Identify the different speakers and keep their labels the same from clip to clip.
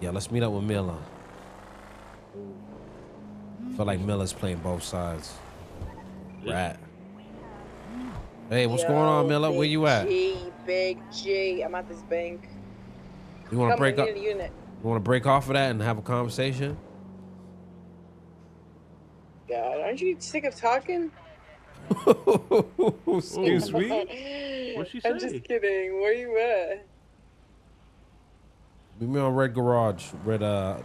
Speaker 1: Yeah, let's meet up with Miller. Feel like Miller's playing both sides. Rat. Hey, what's going on, Miller? Where you at?
Speaker 2: Big G. I'm at this bank.
Speaker 1: You want to break up?
Speaker 2: A unit.
Speaker 1: You want to break off of that and have a conversation?
Speaker 2: God, aren't you sick of talking?
Speaker 1: Excuse me?
Speaker 3: What'd she say?
Speaker 2: I'm just kidding. Where you at?
Speaker 1: Meet me on Red Garage, the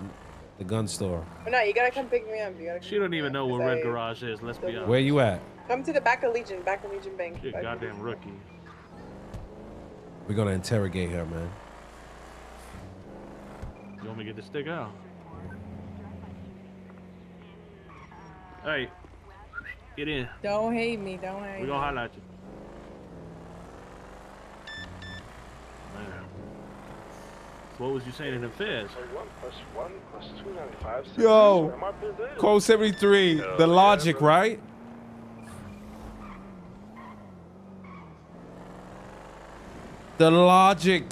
Speaker 1: gun store.
Speaker 2: Oh, no, you gotta come pick me up.
Speaker 3: She don't even know what Red Garage is. Let's be honest.
Speaker 1: Where you at?
Speaker 2: Come to the back of Legion Bank.
Speaker 3: You're a goddamn rookie.
Speaker 1: We're gonna interrogate her, man.
Speaker 3: You want me to get the stick out? Hey, get in.
Speaker 2: Don't hate me. Don't hate me.
Speaker 3: We're gonna holler at you. Man. So what was you saying in the feds?
Speaker 4: 1 + 1 + 2 95.
Speaker 1: Yo, code 73, the logic, right? The logic.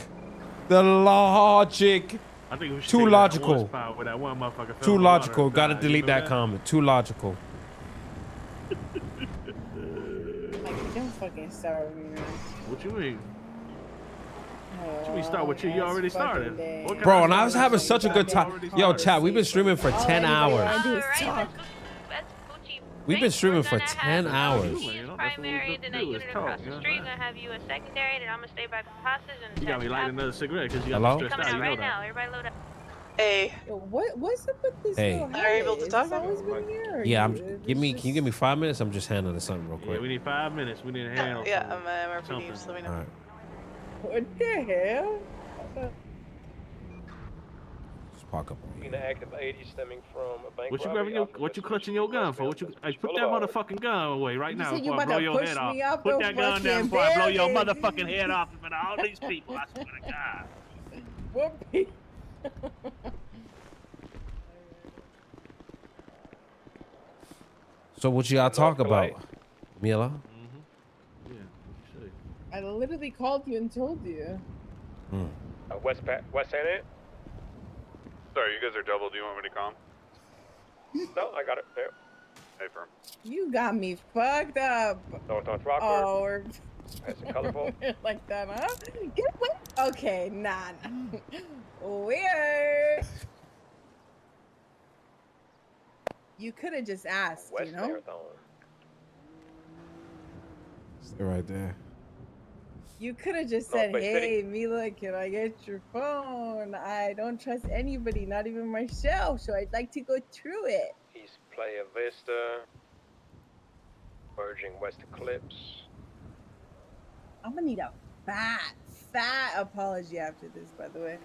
Speaker 3: I think we should
Speaker 1: Too logical.
Speaker 3: with that one motherfucker
Speaker 1: Too logical. Gotta delete that comment. Too logical.
Speaker 2: Like, don't fucking start with me, man.
Speaker 3: What you mean? What you mean start with you? You already started.
Speaker 1: Bro, and I was having such a good time. Yo, chat, we've been streaming for 10 hours. We've been streaming for 10 hours.
Speaker 5: Primary, then that unit across the street, gonna have you a secondary, then I'm gonna stay back with hostage and
Speaker 3: you got me lighting another cigarette because you got
Speaker 1: Hello?
Speaker 3: me stressed
Speaker 5: coming
Speaker 3: out.
Speaker 5: out
Speaker 3: You know
Speaker 5: right now.
Speaker 3: that.
Speaker 5: Everybody load up.
Speaker 2: Hey. What's up with this?
Speaker 1: Hey.
Speaker 2: Are you able to talk? Always been here.
Speaker 1: Yeah, can you give me 5 minutes? I'm just handling something real
Speaker 3: Yeah,
Speaker 1: quick.
Speaker 3: we need 5 minutes. We need to handle
Speaker 2: Yeah, I'm
Speaker 3: something.
Speaker 2: just let me know.
Speaker 1: All right.
Speaker 2: What the hell?
Speaker 1: Just park up.
Speaker 4: Being active 80 stemming from a bank
Speaker 3: What you
Speaker 4: robbery
Speaker 3: grabbing
Speaker 4: off
Speaker 3: what you clutching your gun for? What you? Hey, put that
Speaker 4: Boulevard.
Speaker 3: motherfucking gun away right now
Speaker 2: said you
Speaker 3: before I
Speaker 2: about
Speaker 3: blow
Speaker 2: to
Speaker 3: your
Speaker 2: push
Speaker 3: head off.
Speaker 2: me off
Speaker 3: Put
Speaker 2: the
Speaker 3: that gun down
Speaker 2: fucking
Speaker 3: before I blow your
Speaker 2: building.
Speaker 3: motherfucking head off in front of all these people. I swear to God.
Speaker 2: What?
Speaker 1: So what y'all talk about, Mila?
Speaker 3: Yeah, what you say?
Speaker 2: I literally called you and told you.
Speaker 4: West San Ant?
Speaker 6: Sorry, you guys are double. Do you want me to come?
Speaker 4: No, I got it. There.
Speaker 6: Hey, firm.
Speaker 2: You got me fucked up.
Speaker 4: North Rockford.
Speaker 2: Oh, we're
Speaker 4: Nice and colorful.
Speaker 2: like that, huh? Get away. Okay, nah. Weird. You could have just asked,
Speaker 4: West
Speaker 2: you know?
Speaker 4: Marathon.
Speaker 1: Stay right there.
Speaker 2: You could have just
Speaker 4: North
Speaker 2: said,
Speaker 4: Bay City.
Speaker 2: hey, Mila, can I get your phone? I don't trust anybody, not even myself, so I'd like to go through it.
Speaker 4: East Playa Vista. Merging West Eclipse.
Speaker 2: I'm gonna need a fat apology after this, by the way.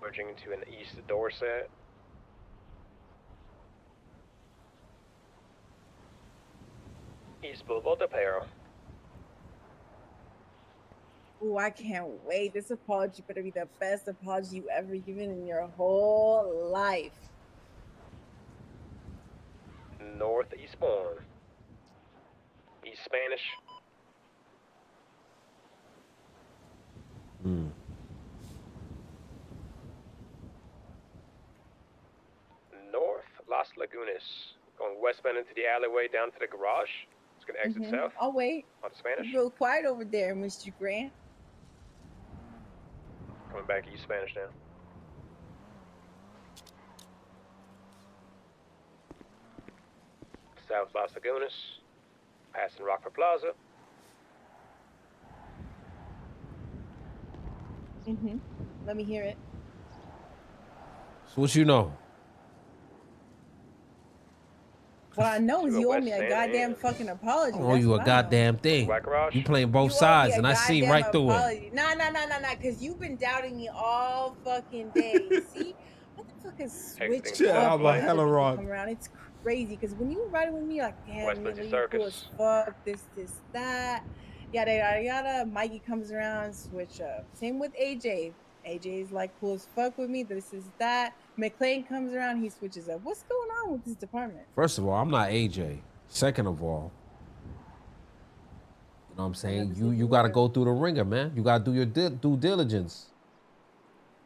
Speaker 4: Merging into an East Dorset. East Boulevard de Perro.
Speaker 2: Oh, I can't wait. This apology better be the best apology you ever given in your whole life.
Speaker 4: North Eastbourne. East Spanish. North Las Lagunas. Going westbound into the alleyway down to the garage. It's gonna exit south.
Speaker 2: I'll wait.
Speaker 4: On Spanish.
Speaker 2: Real quiet over there, Mr. Grant.
Speaker 4: Coming back East Spanish now. South Las Lagunas. Passing Rockford Plaza.
Speaker 2: Let me hear it.
Speaker 1: So what you know?
Speaker 2: What I know is
Speaker 4: To the
Speaker 2: you owe
Speaker 4: west
Speaker 2: me a
Speaker 4: end,
Speaker 2: goddamn
Speaker 4: yeah.
Speaker 2: fucking apology.
Speaker 1: I owe you a goddamn thing.
Speaker 4: Black Garage.
Speaker 1: You playing both sides, and I seen right through it.
Speaker 2: Nah, because you've been doubting me all fucking day. See? Motherfuckers switch
Speaker 1: Yeah,
Speaker 2: up
Speaker 1: I'm a
Speaker 2: when
Speaker 1: hella
Speaker 2: people
Speaker 1: wrong.
Speaker 2: come around. It's crazy, because when you riding with me, like, damn,
Speaker 4: West
Speaker 2: Mila,
Speaker 4: Lindsay
Speaker 2: you cool as
Speaker 4: Circus.
Speaker 2: fuck, this, that, yada, yada, yada. Mikey comes around, switch up. Same with AJ. AJ's like cool as fuck with me, this is that. McLean comes around, he switches up. What's going on with this department?
Speaker 1: First of all, I'm not AJ. Second of all, you know what I'm saying? You got to go through the ringer, man. You got to do your due diligence.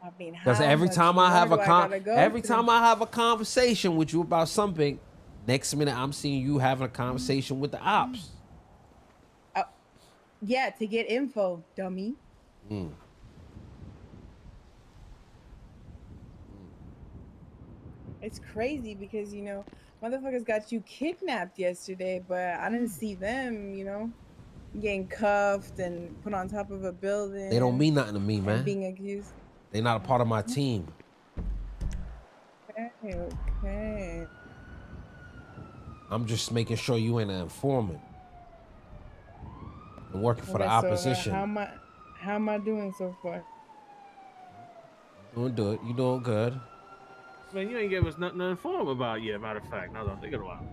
Speaker 2: I mean,
Speaker 1: Because
Speaker 2: how
Speaker 1: every
Speaker 2: much
Speaker 1: time I
Speaker 2: more
Speaker 1: have
Speaker 2: do I gotta go
Speaker 1: every
Speaker 2: through?
Speaker 1: time I have a conversation with you about something, next minute I'm seeing you having a conversation with the ops.
Speaker 2: Yeah, to get info, dummy. It's crazy because, you know, motherfuckers got you kidnapped yesterday, but I didn't see them, you know, getting cuffed and put on top of a building.
Speaker 1: They don't mean nothing to me,
Speaker 2: and
Speaker 1: man.
Speaker 2: being accused.
Speaker 1: They're not a part of my team.
Speaker 2: Okay.
Speaker 1: I'm just making sure you ain't an informant. I'm working for the
Speaker 2: Okay, so,
Speaker 1: opposition.
Speaker 2: how am I doing so far?
Speaker 1: Doing good. You doing good.
Speaker 3: Man, you ain't gave us nothing to inform about yet, matter of fact. Now that I'm thinking about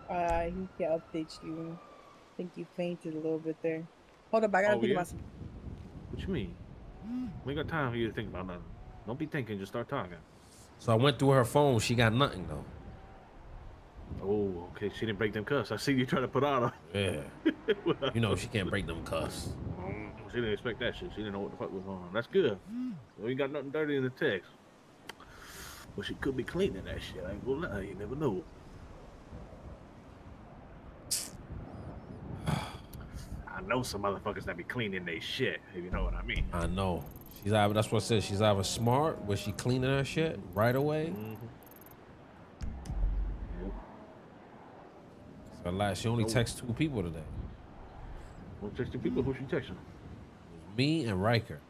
Speaker 3: it.
Speaker 2: He can update you. I think you fainted a little bit there. Hold up, I gotta think about something.
Speaker 3: What you mean? We ain't got time for you to think about nothing. Don't be thinking, just start talking.
Speaker 1: So I went through her phone. She got nothing, though.
Speaker 3: Oh, okay. She didn't break them cuffs. I see you trying to put on her.
Speaker 1: Yeah. You know she can't break them cuffs.
Speaker 3: She didn't expect that shit. She didn't know what the fuck was going on. That's good. So you got nothing dirty in the text. But she could be cleaning that shit. I ain't gonna lie. You never know. I know some motherfuckers that be cleaning their shit, if you know what I mean.
Speaker 1: I know. She's either, that's what I said. She's either smart, where she cleaning her shit right away. So like, she only texted 2 people today.
Speaker 3: Well, text 2 people. Who she texting?
Speaker 1: Me and Riker.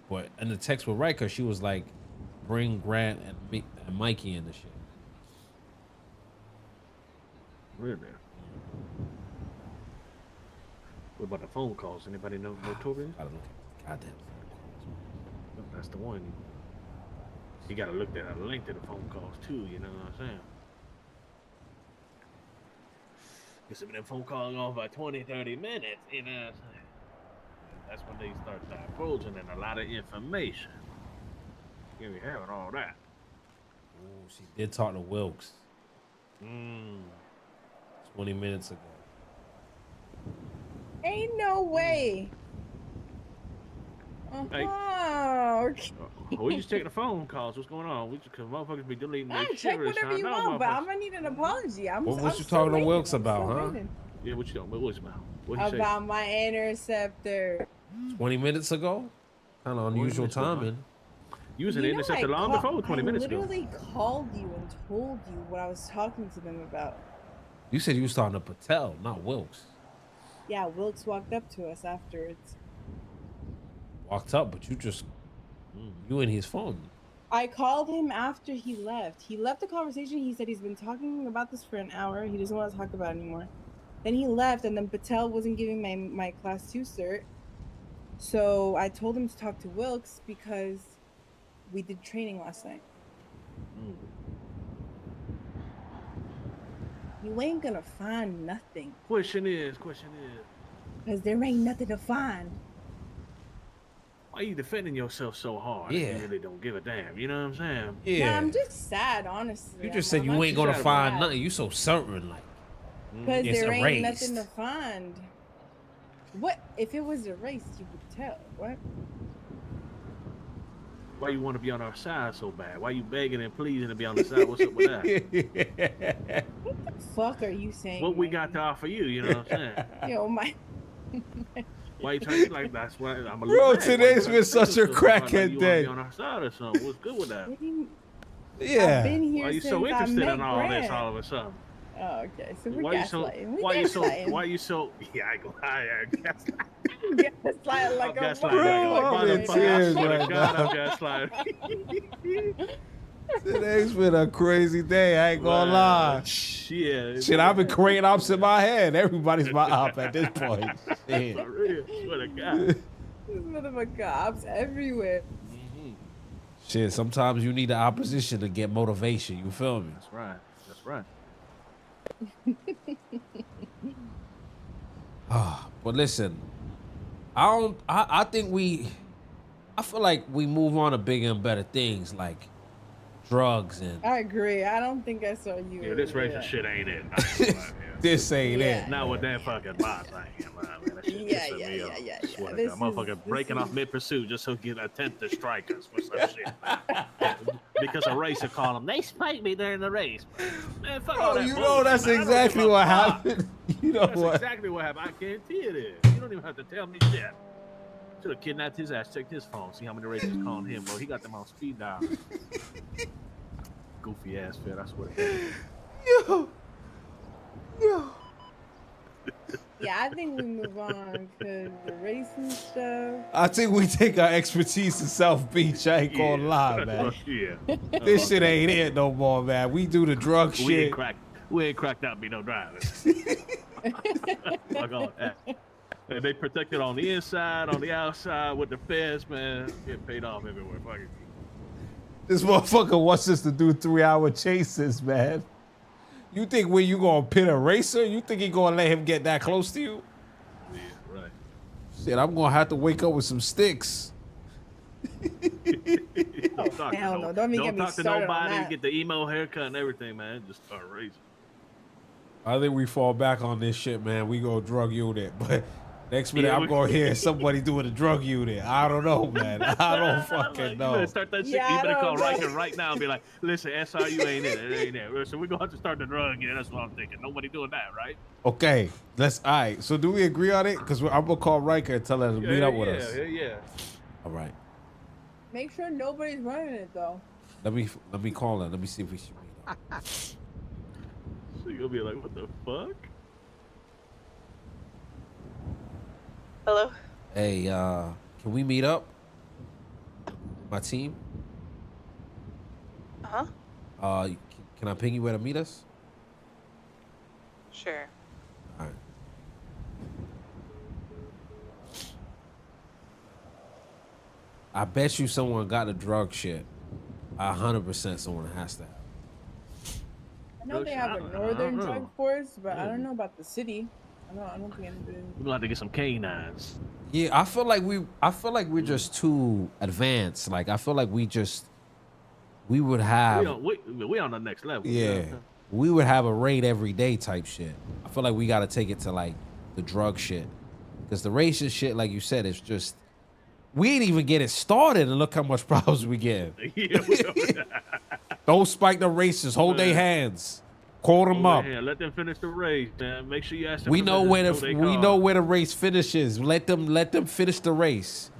Speaker 1: But in the text with Riker, she was like, bring Grant and Mikey in the shit.
Speaker 3: Really? What about the phone calls? Anybody know Notorious?
Speaker 1: I don't know. Goddamn.
Speaker 3: That's the one. You gotta look at the length of the phone calls too, you know what I'm saying? Because if them phone calls on for 20, 30 minutes, you know what I'm saying? That's when they start divulging and a lot of information. You be having all that.
Speaker 1: Ooh, she did talk to Wilkes
Speaker 3: 20
Speaker 1: 20 minutes ago.
Speaker 2: Ain't no way.
Speaker 3: Hey.
Speaker 2: Okay.
Speaker 3: We just taking the phone calls. What's going on? We just, cause motherfuckers be deleting their shit.
Speaker 2: Check whatever you want, but I'm gonna need an apology.
Speaker 1: What you talking to Wilkes about, huh?
Speaker 3: Yeah, what you talking about? What's about? What he say?
Speaker 2: About my interceptor.
Speaker 1: 20 minutes ago? Kind of unusual timing.
Speaker 3: You was an interceptor long before 20 minutes ago.
Speaker 2: I literally called you and told you what I was talking to them about.
Speaker 1: You said you was talking to Patel, not Wilkes.
Speaker 2: Yeah, Wilkes walked up to us afterwards.
Speaker 1: Walked up, but you just, you in his phone.
Speaker 2: I called him after he left. He left the conversation. He said he's been talking about this for an hour. He doesn't want to talk about it anymore. Then he left, and then Patel wasn't giving my class 2 cert. So I told him to talk to Wilkes because we did training last night. You ain't gonna find nothing.
Speaker 3: Question is.
Speaker 2: Because there ain't nothing to find.
Speaker 3: Why are you defending yourself so hard?
Speaker 1: Yeah.
Speaker 3: You really don't give a damn. You know what I'm saying?
Speaker 1: Yeah.
Speaker 2: Nah, I'm just sad, honestly.
Speaker 1: You just said you ain't gonna find nothing. You so certain, like.
Speaker 2: Because there ain't
Speaker 1: erased.
Speaker 2: nothing to find. What? If it was erased, you would tell. What?
Speaker 3: Why you want to be on our side so bad? Why you begging and pleading to be on the side? What's up with that?
Speaker 2: What the fuck are you saying?
Speaker 3: What we got to offer you? You know what I'm saying?
Speaker 2: Yo, my.
Speaker 3: Why you trying to like that's why I'm a
Speaker 1: Bro, today's been such a crackhead day.
Speaker 3: Be on our side or something. What's good with that?
Speaker 1: Yeah.
Speaker 2: I've been here
Speaker 3: Why you
Speaker 2: since
Speaker 3: so interested
Speaker 2: I met
Speaker 3: in all
Speaker 2: Grant.
Speaker 3: this all of a sudden?
Speaker 2: Oh, okay. So we're
Speaker 3: Why you so? Yeah, I go. I gaslighting.
Speaker 2: Gaslighting like a
Speaker 3: motherfucker. I'm gaslighting.
Speaker 1: Today's been a crazy day. I ain't gonna lie.
Speaker 3: Shit,
Speaker 1: I've been creating ops in my head. Everybody's my op at this point. Shit.
Speaker 3: For real. Swear to God.
Speaker 2: This motherfucker ops everywhere.
Speaker 1: Shit, sometimes you need the opposition to get motivation. You feel me?
Speaker 3: That's right. That's right.
Speaker 1: But listen, I feel like we move on to bigger and better things, like drugs and.
Speaker 2: I agree. I don't think I saw you.
Speaker 3: Yeah, this racing shit ain't it.
Speaker 1: This ain't it.
Speaker 3: Not with that fucking boss. I ain't man. That shit pissing me off. Swear to God. Motherfucker breaking off mid-pursuit just so he can attempt to strike us for some shit. Because a racer called him, they spiked me during the race. Man, fuck all that
Speaker 1: you know
Speaker 3: bullshit,
Speaker 1: that's
Speaker 3: man.
Speaker 1: exactly what happened. You know
Speaker 3: That's
Speaker 1: what?
Speaker 3: exactly what happened. I guarantee it is. You don't even have to tell me shit. Should have kidnapped his ass, checked his phone, see how many races calling him, bro. He got them on speed dial. Goofy ass fit, I swear to God.
Speaker 2: Yo. Yeah, I think we move on because the racing stuff.
Speaker 1: I think we take our expertise to South Beach. I ain't gonna lie, man.
Speaker 3: Yeah.
Speaker 1: This shit ain't it no more, man. We do the drug shit.
Speaker 3: We ain't cracked out be no drivers. Fuck all that. And they protected on the inside, on the outside with the feds, man. Getting paid off everywhere. Fuck it.
Speaker 1: This motherfucker wants us to do 3-hour chases, man. You think when you gonna pit a racer, you think he gonna let him get that close to you?
Speaker 3: Yeah, right.
Speaker 1: Shit, I'm gonna have to wake up with some sticks.
Speaker 2: Hell no, don't get me
Speaker 3: talk to
Speaker 2: started
Speaker 3: nobody,
Speaker 2: on that.
Speaker 3: get the emo haircut and everything, man. Just start racing.
Speaker 1: I think we fall back on this shit, man. We go drug unit, but next minute I'm gonna hear somebody doing a drug unit. I don't know, man. I don't fucking know.
Speaker 3: You better start that shit.
Speaker 2: Yeah,
Speaker 3: You better call
Speaker 2: know.
Speaker 3: Riker right now and be like, listen, SRU ain't it. It ain't it. So we're gonna have to start the drug again. That's what I'm thinking. Nobody doing that, right?
Speaker 1: Okay, all right. So do we agree on it? Because I'm gonna call Riker and tell her to meet up with us.
Speaker 3: Yeah.
Speaker 1: All right.
Speaker 2: Make sure nobody's running it though.
Speaker 1: Let me call her. Let me see if we should meet up.
Speaker 3: So you're gonna be like, what the fuck?
Speaker 5: Hello?
Speaker 1: Hey, can we meet up? My team?
Speaker 5: Uh-huh.
Speaker 1: Can I ping you where to meet us?
Speaker 5: Sure.
Speaker 1: All right. I bet you someone got the drug shit. 100% someone has to have.
Speaker 2: I know they have a northern drug force, but I don't know about the city. I don't think anybody.
Speaker 3: We're gonna have to get some canines.
Speaker 1: Yeah, I feel like we're just too advanced. Like I feel like we would have
Speaker 3: We on the next level.
Speaker 1: yeah, we would have a raid every day type shit. I feel like we got to take it to like the drug shit, because the racist shit, like you said, is just we ain't even get it started, and look how much problems we get. Don't spike the racists. Hold their hands. Call them up.
Speaker 3: Yeah, let them finish the race, man. Make sure you ask them.
Speaker 1: We know where the race finishes. Let them finish the race.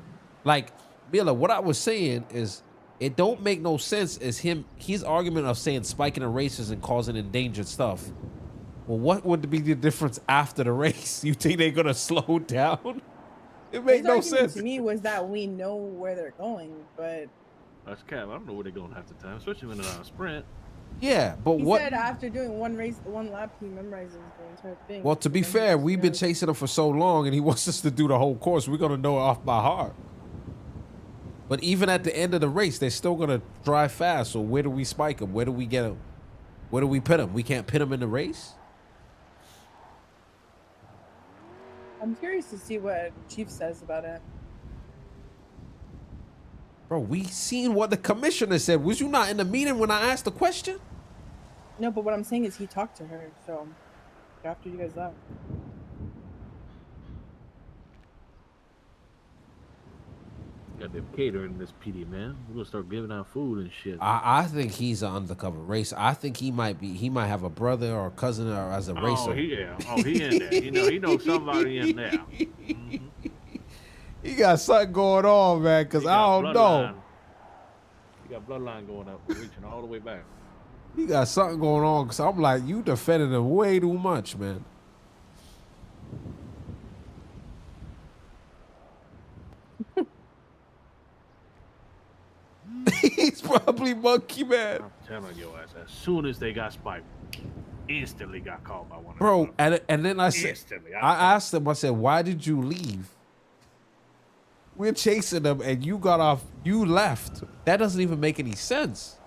Speaker 1: Like Miller, what I was saying is it don't make no sense as his argument of saying spiking the races and causing endangered stuff. Well, what would be the difference after the race? You think they're gonna slow down? It made no sense.
Speaker 2: To me was that we know where they're going, but
Speaker 3: that's cap. I don't know where they're going half the time, especially when they're on a sprint.
Speaker 1: Yeah, but
Speaker 2: he
Speaker 1: what?
Speaker 2: said after doing one lap, he memorizes the entire thing.
Speaker 1: Well, to be fair, we've been chasing him for so long, and he wants us to do the whole course. We're gonna know it off by heart. But even at the end of the race, they're still gonna drive fast. So where do we spike them? Where do we get them? Where do we pit them? We can't pit them in the race.
Speaker 2: I'm curious to see what Chief says about it.
Speaker 1: Bro, we seen what the commissioner said. Was you not in the meeting when I asked the question?
Speaker 2: No, but what I'm saying is he talked to her, so after you guys left.
Speaker 3: Got them catering this PD, man. We're gonna start giving out food and shit.
Speaker 1: I think he's an undercover racer. I think he might have a brother or cousin or as a racer.
Speaker 3: He in there. He knows somebody in there. Mm-hmm.
Speaker 1: He got something going on, man, because I don't know.
Speaker 3: He got bloodline going up, reaching all the way back.
Speaker 1: He got something going on, because I'm like, you defending him way too much, man. He's probably monkey, man.
Speaker 3: I'm telling your ass, as soon as they got spiked, instantly got called by one of them.
Speaker 1: Bro, and then I said, I asked him, I said, why did you leave? We're chasing them and you got off, you left. That doesn't even make any sense.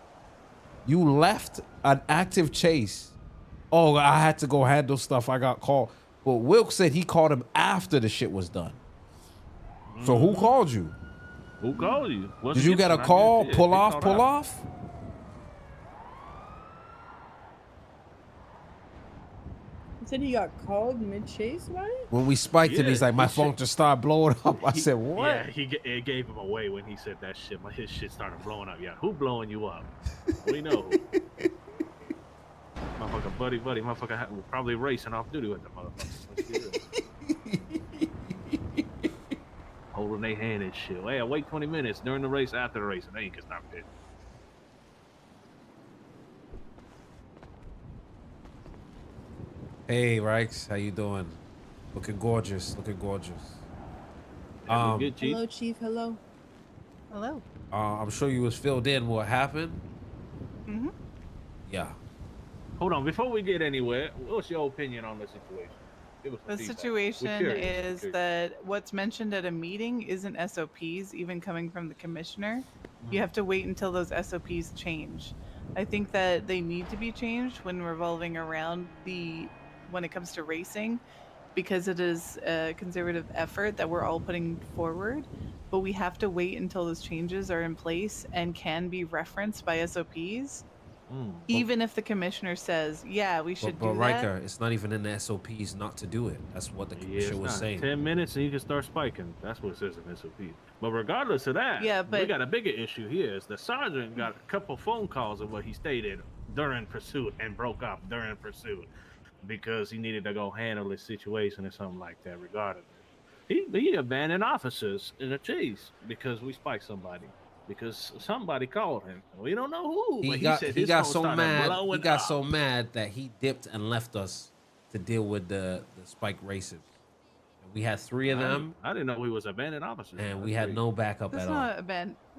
Speaker 1: You left an active chase. Oh, I had to go handle stuff. I got called. But Wilk said he called him after the shit was done. So who called you?
Speaker 3: Who called you?
Speaker 1: Did you get a call? Pull off?
Speaker 2: Said he got called mid-chase about it?
Speaker 1: When we spiked it,
Speaker 3: Yeah,
Speaker 1: he's like, my
Speaker 3: he
Speaker 1: phone just started blowing up. I said, what?
Speaker 3: Yeah, it gave him away when he said that shit. His shit started blowing up. Yeah, who blowing you up? We know who. Motherfucker, buddy, motherfucker was probably racing off duty with the motherfucker. Holding their hand and shit. Hey, wait 20 minutes during the race, after the race, and then you can stop it.
Speaker 1: Hey, Rikes, how you doing? Looking gorgeous, looking gorgeous.
Speaker 3: Good, Chief.
Speaker 2: Hello, Chief. Hello.
Speaker 7: Hello.
Speaker 1: I'm sure you was filled in what happened.
Speaker 7: Mm-hmm.
Speaker 1: Yeah.
Speaker 3: Hold on, before we get anywhere, what's your opinion on the situation?
Speaker 7: The situation is that what's mentioned at a meeting isn't SOPs, even coming from the commissioner. You have to wait until those SOPs change. I think that they need to be changed when revolving around when it comes to racing, because it is a conservative effort that we're all putting forward, but we have to wait until those changes are in place and can be referenced by SOPs. Even if the commissioner says, yeah, we should do that. But
Speaker 1: Riker, it's not even in the SOPs not to do it. That's what the commissioner was saying.
Speaker 3: 10 minutes and you can start spiking. That's what it says in SOP. But regardless of that, we got a bigger issue here. Is the sergeant got a couple phone calls of what he stated during pursuit and broke up during pursuit because he needed to go handle his situation or something like that regarding it. He abandoned officers in a chase because we spiked somebody. Because somebody called him. We don't know who.
Speaker 1: He got so mad that he dipped and left us to deal with the spike racers. And we had 3 of them.
Speaker 3: I didn't know he was abandoned officers.
Speaker 1: And we had no backup at all.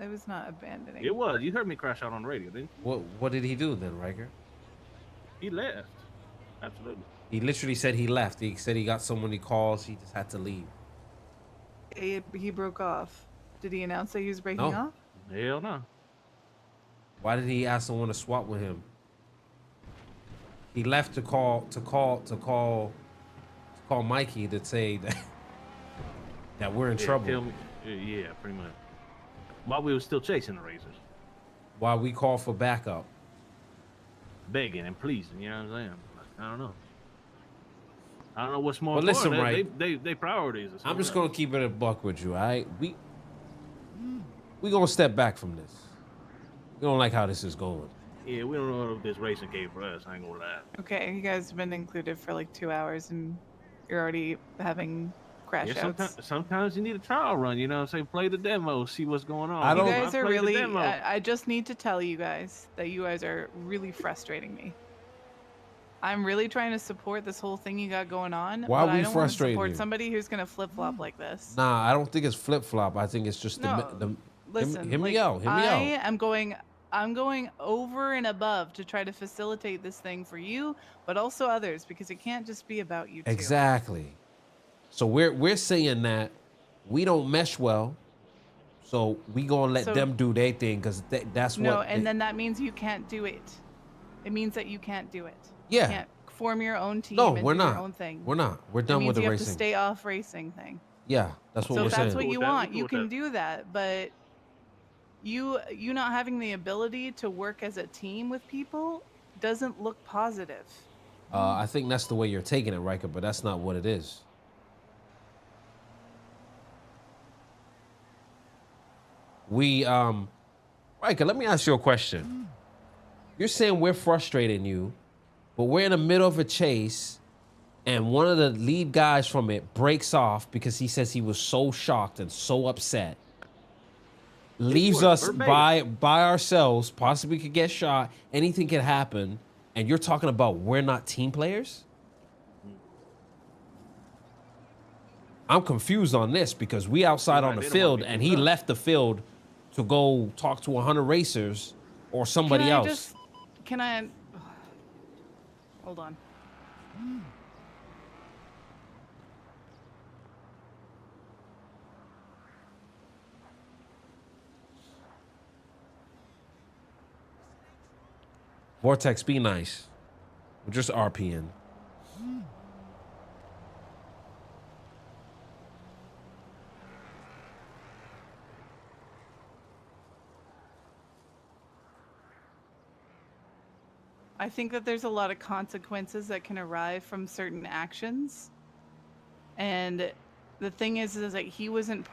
Speaker 7: It was not abandoning.
Speaker 3: It was. You heard me crash out on the radio, didn't
Speaker 1: you? What did he do then, Riker?
Speaker 3: He left. Absolutely.
Speaker 1: He literally said he left. He said he got so many calls, he just had to leave.
Speaker 7: He broke off. Did he announce that he was breaking off?
Speaker 3: Hell no.
Speaker 1: Why did he ask someone to swap with him? He left to call Mikey to say that we're in trouble.
Speaker 3: Yeah, pretty much. While we were still chasing the razors.
Speaker 1: While we call for backup.
Speaker 3: Begging and pleasing, you know what I'm saying? I don't know. I don't know what's more.
Speaker 1: But listen, right?
Speaker 3: They priorities.
Speaker 1: I'm just gonna keep it a buck with you, all right? We gonna step back from this. We don't like how this is going.
Speaker 3: Yeah, we don't know if this racing came for us. I ain't gonna lie.
Speaker 7: Okay, you guys have been included for like 2 hours and you're already having crash outs.
Speaker 3: Sometimes you need a trial run, you know what I'm saying? Play the demo, see what's going on.
Speaker 7: You guys are really, I just need to tell you guys that you guys are really frustrating me. I'm really trying to support this whole thing you got going on.
Speaker 1: Why are we frustrating you?
Speaker 7: I don't want to support somebody who's going to flip-flop like this.
Speaker 1: Nah, I don't think it's flip-flop. I think it's just the
Speaker 7: listen,
Speaker 1: hear me out.
Speaker 7: I'm going over and above to try to facilitate this thing for you, but also others, because it can't just be about you two.
Speaker 1: Exactly. So we're saying that we don't mesh well, so we gonna let them do their thing because that's what.
Speaker 7: No, and then that means you can't do it. It means that you can't do it.
Speaker 1: Yeah.
Speaker 7: You can't form your own team.
Speaker 1: No,
Speaker 7: and
Speaker 1: we're
Speaker 7: do
Speaker 1: not.
Speaker 7: Your own thing.
Speaker 1: We're not. We're done with the
Speaker 7: racing.
Speaker 1: racing.
Speaker 7: You have to stay off racing thing.
Speaker 1: Yeah, that's what we're saying.
Speaker 7: So if that's what you want, you can do that, but. You not having the ability to work as a team with people doesn't look positive.
Speaker 1: I think that's the way you're taking it, Riker, but that's not what it is. Riker, let me ask you a question. You're saying we're frustrating you, but we're in the middle of a chase, and one of the lead guys from it breaks off because he says he was so shocked and so upset. Leaves us by ourselves, possibly could get shot, anything can happen, and you're talking about we're not team players? I'm confused on this because we outside on the field and he left the field to go talk to 100 racers or somebody else.
Speaker 7: Hold on.
Speaker 1: Vortex, be nice. We're just RPN.
Speaker 7: I think that there's a lot of consequences that can arise from certain actions. And the thing is that he wasn't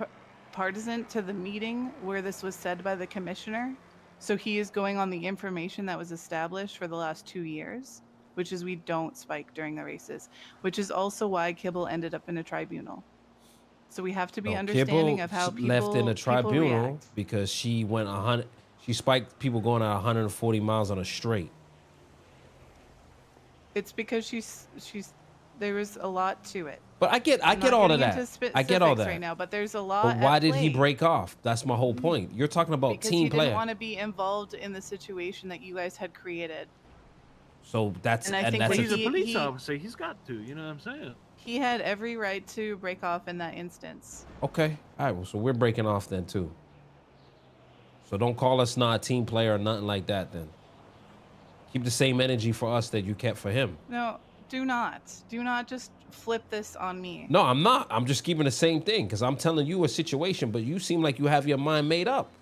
Speaker 7: partisan to the meeting where this was said by the commissioner. So he is going on the information that was established for the last 2 years, which is we don't spike during the races, which is also why Kibble ended up in a tribunal. So we have to be understanding
Speaker 1: Kibble
Speaker 7: of how people
Speaker 1: left in a tribunal
Speaker 7: react.
Speaker 1: because she went 100. She spiked people going at 140 miles on a straight.
Speaker 7: It's because there was a lot to it.
Speaker 1: But I get all of that. I get all that
Speaker 7: right now, but there's a lot.
Speaker 1: But why did he
Speaker 7: play.
Speaker 1: break off? That's my whole point. You're talking about
Speaker 7: Because
Speaker 1: team
Speaker 7: he
Speaker 1: player.
Speaker 7: didn't want to be involved in the situation that you guys had created.
Speaker 1: So that's
Speaker 7: And I think
Speaker 1: that's
Speaker 7: that
Speaker 3: He's a police
Speaker 7: he-
Speaker 3: officer. He's got to. You know what I'm saying?
Speaker 7: He had every right to break off in that instance.
Speaker 1: okay. All right. Well, so we're breaking off then too. So don't call us not a team player or nothing like that. Then keep the same energy for us that you kept for him.
Speaker 7: No, do not just flip this on me.
Speaker 1: No, I'm not. I'm just keeping the same thing because I'm telling you a situation, but you seem like you have your mind made up.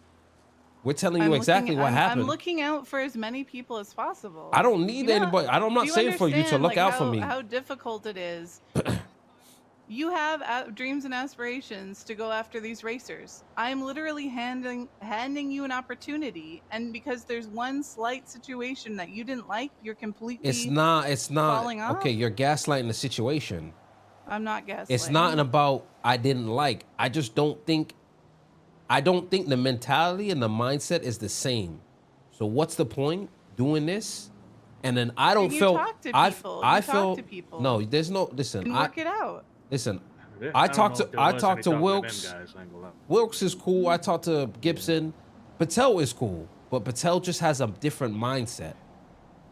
Speaker 1: We're telling you exactly what happened.
Speaker 7: I'm looking out for as many people as possible.
Speaker 1: I don't need anybody. I'm not
Speaker 7: do you
Speaker 1: saying for you to
Speaker 7: understand,
Speaker 1: look
Speaker 7: like,
Speaker 1: out for me.
Speaker 7: How difficult it is. You have dreams and aspirations to go after these racers. I'm literally handing you an opportunity, and because there's one slight situation that you didn't like, you're completely.
Speaker 1: It's not.
Speaker 7: falling off?
Speaker 1: Okay, you're gaslighting the situation.
Speaker 7: I'm not gaslighting.
Speaker 1: It's not about I didn't like. I just don't think. I don't think the mentality and the mindset is the same. So what's the point doing this? And then I don't
Speaker 7: You
Speaker 1: feel.
Speaker 7: talk to
Speaker 1: I
Speaker 7: people.
Speaker 1: I
Speaker 7: You talk
Speaker 1: feel.
Speaker 7: to people.
Speaker 1: No, there's no. Listen,
Speaker 7: And work it out.
Speaker 1: listen.
Speaker 3: Yeah,
Speaker 1: I
Speaker 3: don't
Speaker 1: talked
Speaker 3: know
Speaker 1: to
Speaker 3: if there
Speaker 1: I
Speaker 3: was
Speaker 1: talked
Speaker 3: any
Speaker 1: to
Speaker 3: talking
Speaker 1: Wilkes.
Speaker 3: them guys, I ain't gonna lie.
Speaker 1: Wilkes is cool. I talked to Gibson. Patel is cool, but Patel just has a different mindset,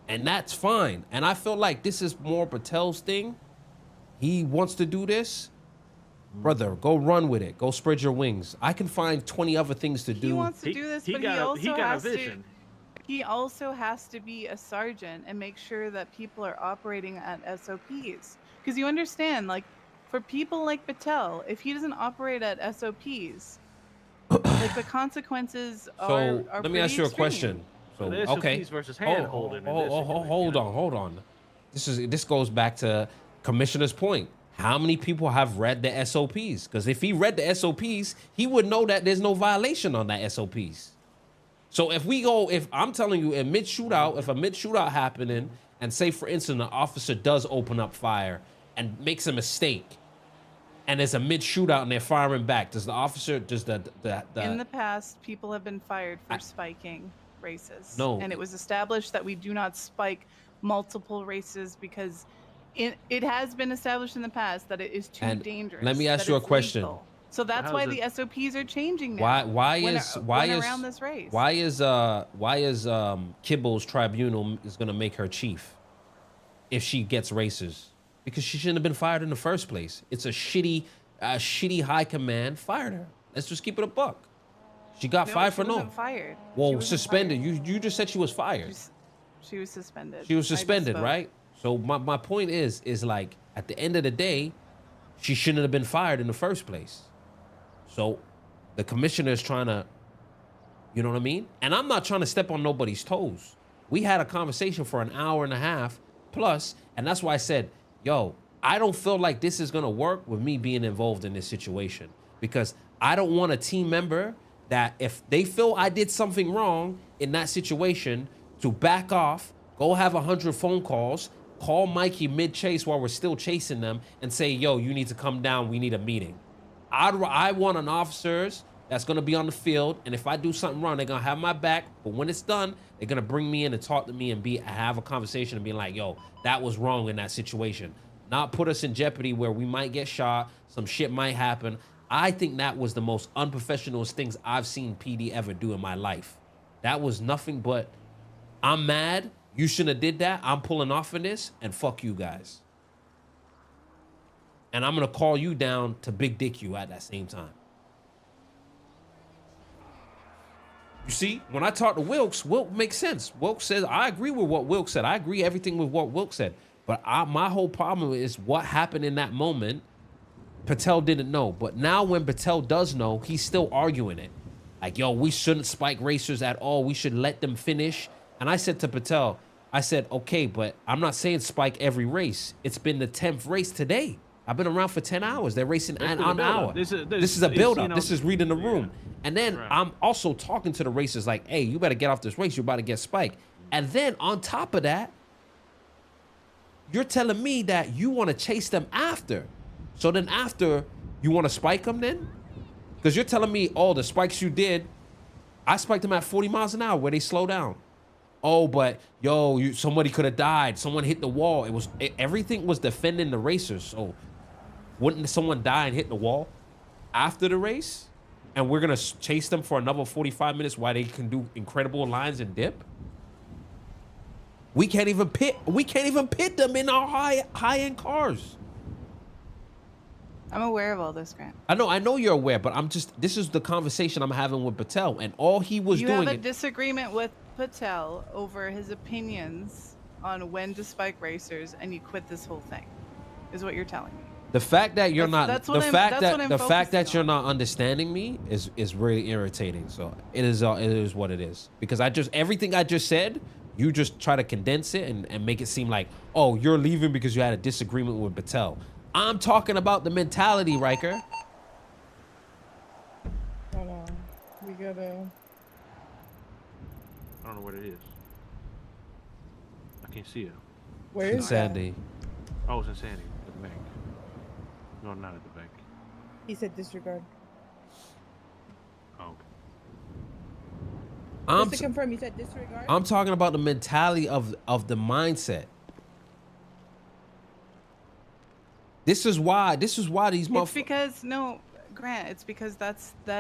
Speaker 1: and that's fine. And I feel like this is more Patel's thing. He wants to do this. Brother, go run with it. Go spread your wings. I can find 20 other things to do.
Speaker 7: He wants to do this, but he also
Speaker 3: got a
Speaker 7: has
Speaker 3: vision.
Speaker 7: He also has to be a sergeant and make sure that people are operating at SOPs. Because you understand, like, for people like Patel, if he doesn't operate at SOPs, like the consequences are
Speaker 1: let me ask you a
Speaker 7: extreme.
Speaker 1: question. So
Speaker 3: The
Speaker 1: okay,
Speaker 3: SOPs versus hand-holding in this
Speaker 1: hold on. This goes back to Commissioner's point. How many people have read the SOPs? Because if he read the SOPs, he would know that there's no violation on that SOPs. So if I'm telling you, if a mid shootout happening, and say for instance, an officer does open up fire and makes a mistake, and there's a mid shootout and they're firing back, does the officer,
Speaker 7: In the past, people have been fired for spiking races.
Speaker 1: No.
Speaker 7: And it was established that we do not spike multiple races because it has been established in the past that it is too dangerous.
Speaker 1: Let me ask
Speaker 7: that
Speaker 1: you a
Speaker 7: it's
Speaker 1: question.
Speaker 7: lethal. So that's why the SOPs are changing now.
Speaker 1: Why is
Speaker 7: around this race?
Speaker 1: Why is Kibble's tribunal is gonna make her chief if she gets racers? Because she shouldn't have been fired in the first place. It's a shitty high command fired her. Let's just keep it a buck. She got fired for no.
Speaker 7: Fired.
Speaker 1: Well, suspended. You just said she was fired.
Speaker 7: She was suspended.
Speaker 1: She was suspended,
Speaker 7: I misspoke.
Speaker 1: right? So my point is like at the end of the day, she shouldn't have been fired in the first place. So the commissioner is trying to, you know what I mean? And I'm not trying to step on nobody's toes. We had a conversation for an hour and a half plus, and that's why I said, yo, I don't feel like this is gonna work with me being involved in this situation because I don't want a team member that if they feel I did something wrong in that situation to back off, go have 100 phone calls, call Mikey mid-chase while we're still chasing them and say, yo, you need to come down, we need a meeting. I want an officers that's going to be on the field, and if I do something wrong, they're going to have my back, but when it's done, they're going to bring me in and talk to me and have a conversation and be like, yo, that was wrong in that situation. Not put us in jeopardy where we might get shot, some shit might happen. I think that was the most unprofessional things I've seen PD ever do in my life. That was nothing but, I'm mad, you shouldn't have did that, I'm pulling off of this, and fuck you guys. And I'm going to call you down to big dick you at that same time. You see, when I talk to Wilkes makes sense. Wilkes says, I agree with what Wilkes said. I agree everything with what Wilkes said. But my whole problem is what happened in that moment. Patel didn't know. But now when Patel does know, he's still arguing it. Like, yo, we shouldn't spike racers at all. We should let them finish. And I said to Patel, I said, okay, but I'm not saying spike every race. It's been the 10th race today. I've been around for 10 hours. They're racing on an hour. This is a build-up. You know, this is reading the room. And then I'm also talking to the racers like, hey, you better get off this race. You're about to get spiked. And then on top of that, you're telling me that you want to chase them after. So then after, you want to spike them then? Because you're telling me, oh, the spikes you did, I spiked them at 40 miles an hour where they slow down. Oh, but yo, somebody could have died. Someone hit the wall. Everything was defending the racers. So wouldn't someone die and hit the wall after the race? And we're gonna chase them for another 45 minutes while they can do incredible lines and dip? We can't even pit them in our high-end cars.
Speaker 7: I'm aware of all this, Grant.
Speaker 1: I know you're aware, but this is the conversation I'm having with Patel, and all he was doing.
Speaker 7: You have a disagreement with Patel over his opinions on when to spike racers, and you quit this whole thing, is what you're telling me.
Speaker 1: The fact that you're the fact that you're
Speaker 7: on.
Speaker 1: not understanding me is really irritating. So it is what it is, because everything I just said, you just try to condense it and make it seem like, oh, you're leaving because you had a disagreement with Patel. I'm talking about the mentality, Riker.
Speaker 2: Hold on. We gotta...
Speaker 3: I don't know what it is. I can't see it.
Speaker 2: Where is
Speaker 1: Sandy?
Speaker 3: Oh, it's in Sandy at the bank. No, not at the bank.
Speaker 2: He said disregard.
Speaker 3: Oh,
Speaker 2: okay. Just to confirm, you said disregard?
Speaker 1: I'm talking about the mentality of the mindset. This is why these motherfuckers.
Speaker 7: It's because Grant, it's because that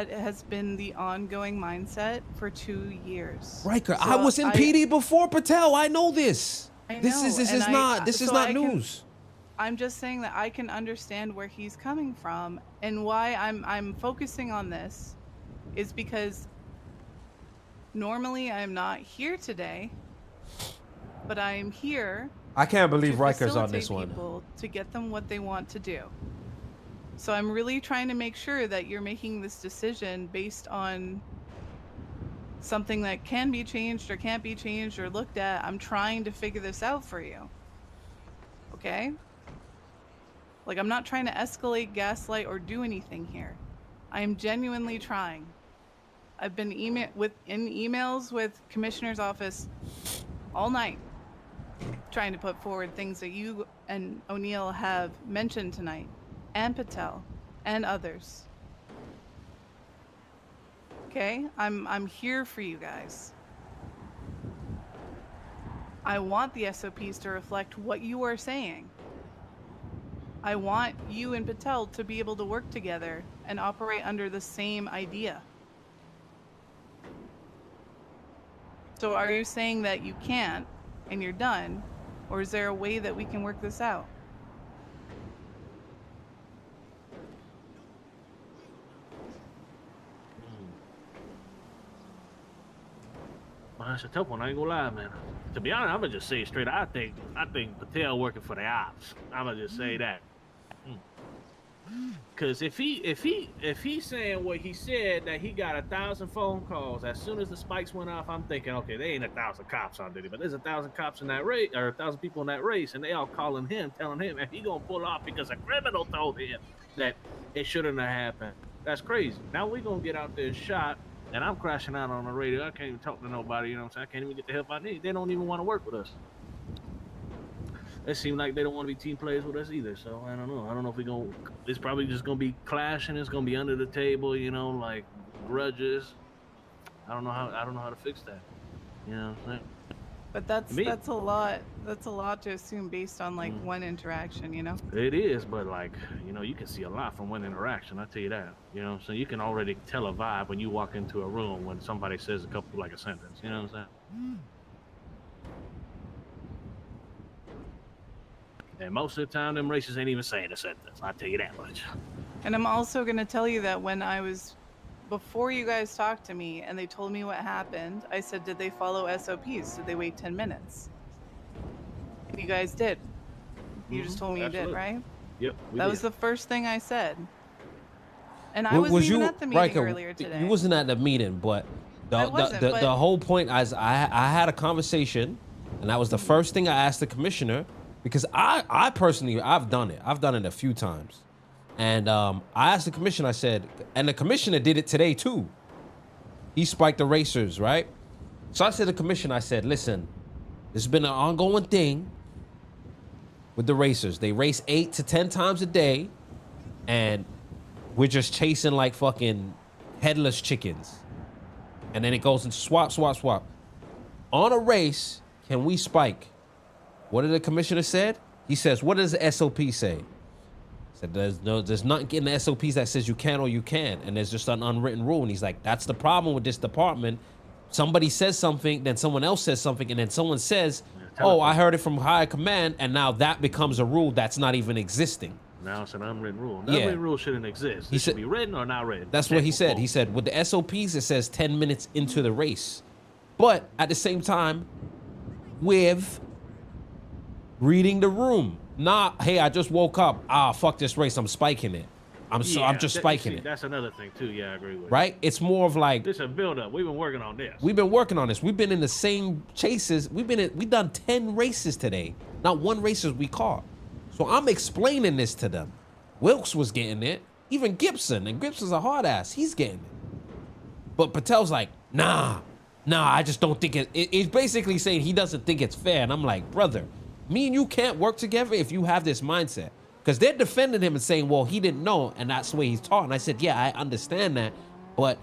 Speaker 7: has been the ongoing mindset for 2 years.
Speaker 1: Riker, so I was in PD before Patel. I know this.
Speaker 7: I know,
Speaker 1: This is not news.
Speaker 7: I'm just saying that I can understand where he's coming from, and why I'm focusing on this is because normally I'm not here today, but I am here.
Speaker 1: I can't believe Riker's on this one.
Speaker 7: People to get them what they want to do. So I'm really trying to make sure that you're making this decision based on something that can be changed or can't be changed or looked at. I'm trying to figure this out for you. Okay? Like, I'm not trying to escalate, gaslight, or do anything here. I am genuinely trying. I've been in emails with Commissioner's office all night, trying to put forward things that you and O'Neill have mentioned tonight, and Patel, and others. Okay? I'm here for you guys. I want the SOPs to reflect what you are saying. I want you and Patel to be able to work together and operate under the same idea. So are you saying that you can't and you're done, or is there a way that we can work this out?
Speaker 3: Well, that's a tough one. I ain't gonna lie, man. To be honest, I'm gonna just say it straight. I think Patel working for the ops. I'm gonna just say that. Cause if he's saying what he said, that he got 1,000 phone calls as soon as the spikes went off, I'm thinking, okay, there ain't 1,000 cops on duty, but there's 1,000 cops in that race, or 1,000 people in that race, and they all calling him, telling him, and he gonna pull off because a criminal told him that it shouldn't have happened. That's crazy. Now we gonna get out there shot, and I'm crashing out on the radio. I can't even talk to nobody. You know what I'm saying? I can't even get the help I need. They don't even want to work with us. It seems like they don't want to be team players with us either. So I don't know. I don't know if it's probably just gonna be clashing. It's gonna be under the table, you know, like grudges. I don't know how to fix that. You know what I'm saying?
Speaker 7: But that's a lot. That's a lot to assume based on like one interaction, you know.
Speaker 3: It is, but like, you know, you can see a lot from one interaction. I tell you that. You know what I'm saying? You can already tell a vibe when you walk into a room when somebody says a sentence. You know what I'm saying? And most of the time, them races ain't even saying a sentence. I tell you that much.
Speaker 7: And I'm also gonna tell you that before you guys talked to me and they told me what happened, I said, did they follow SOPs? Did they wait 10 minutes? And you guys did. You just told me you did, right?
Speaker 3: Yep.
Speaker 7: That was the first thing I said. And I wasn't even at the meeting
Speaker 1: Riker,
Speaker 7: earlier today.
Speaker 1: You wasn't at the meeting, but the whole point is I had a conversation And that was the first thing I asked the commissioner, because I personally, I've done it. I've done it a few times. And I asked the commissioner, I said, and the commissioner did it today too. He spiked the racers, right? So I said to the commissioner, I said, listen, this has been an ongoing thing with the racers. They race 8 to 10 times a day, and we're just chasing like fucking headless chickens. And then it goes into swap, swap, swap. On a race, can we spike? What did the commissioner said? He says, what does the SOP say? Said there's nothing in the SOPs that says you can or you can't, and there's just an unwritten rule. And he's like, that's the problem with this department. Somebody says something, then someone else says something, and then someone says, oh, I heard it from higher command, and now that becomes a rule that's not even existing.
Speaker 3: Now it's an unwritten rule. An unwritten rule shouldn't exist. It should be written or not written.
Speaker 1: That's what he said. He said with the SOPs it says 10 minutes into the race, but at the same time, with reading the room. Not, hey, I just woke up. Ah, fuck this race. I'm spiking it. I'm just spiking it.
Speaker 3: That's another thing too. Yeah, I agree with.
Speaker 1: Right? It's more of like
Speaker 3: this a build up. We've been working on this.
Speaker 1: We've been working on this. We've been in the same chases. We've done 10 races today. Not one races we caught. So I'm explaining this to them. Wilkes was getting it. Even Gibson, and Gibson's a hard ass. He's getting it. But Patel's like, nah, I just don't think it's basically saying he doesn't think it's fair. And I'm like, brother, me and you can't work together if you have this mindset. Because they're defending him and saying, well, he didn't know, and that's the way he's taught. And I said, yeah, I understand that. But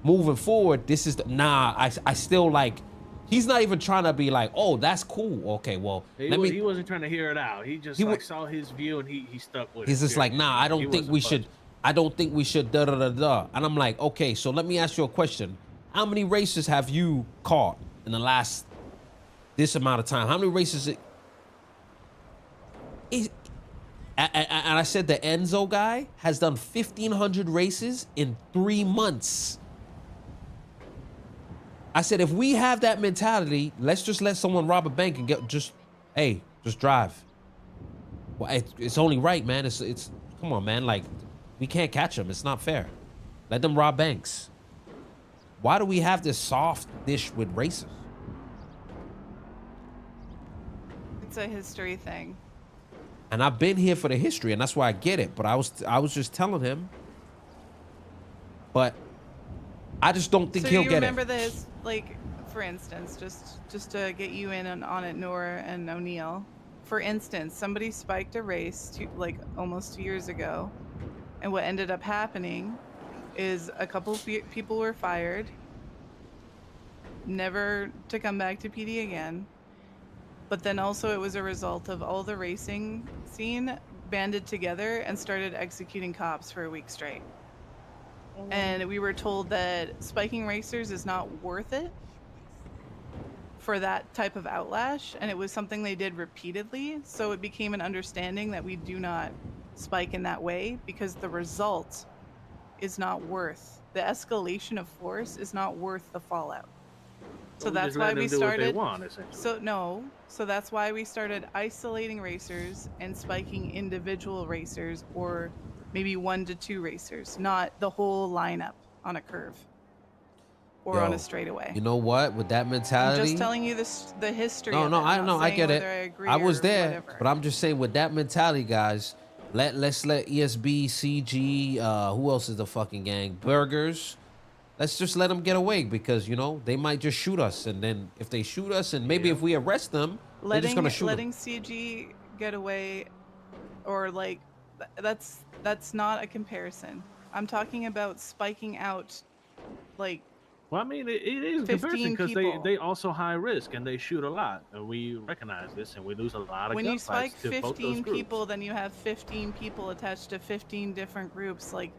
Speaker 1: moving forward, this is I still like, he's not even trying to be like, oh, that's cool. Okay, well,
Speaker 3: he wasn't trying to hear it out. He just saw his view and he stuck with it.
Speaker 1: He's just like, nah, I don't think we should da da da da. And I'm like, okay, so let me ask you a question. How many races have you caught in the last this amount of time? How many races and I said the Enzo guy has done 1,500 races in 3 months. I said, if we have that mentality, let's just let someone rob a bank and just drive. Well, it's only right, man. It's come on, man. Like, we can't catch them. It's not fair. Let them rob banks. Why do we have this soft dish with races?
Speaker 7: It's a history thing.
Speaker 1: And I've been here for the history, and that's why I get it. But I was just telling him. But I just don't think he'll get it.
Speaker 7: So you remember this, like, for instance, just to get you in on it, Nora and O'Neill. For instance, somebody spiked a race almost 2 years ago, and what ended up happening is a couple people were fired, never to come back to PD again. But then also it was a result of all the racing scene banded together and started executing cops for a week straight. And we were told that spiking racers is not worth it for that type of outlash, and it was something they did repeatedly. So it became an understanding that we do not spike in that way because the result is not worth, the escalation of force is not worth the fallout. So that's why we started. So that's why we started isolating racers and spiking individual racers, or maybe 1 to 2 racers, not the whole lineup on a curve or on a straightaway.
Speaker 1: You know what? With that mentality,
Speaker 7: I'm just telling you the history.
Speaker 1: No, I know, I get it. I was there, but I'm just saying with that mentality, guys. Let's let ESB, CG, who else is the fucking gang? Burgers. Let's just let them get away because, they might just shoot us. And then if they shoot us and maybe if we arrest them, they're just going to shoot
Speaker 7: letting them. CG get away, or that's not a comparison. I'm talking about spiking out, like,
Speaker 3: well, I mean, it is a comparison because they also high risk and they shoot a lot. And we recognize this and we lose a lot of
Speaker 7: when you spike
Speaker 3: to
Speaker 7: 15 people, then you have 15 people attached to 15 different groups. Like,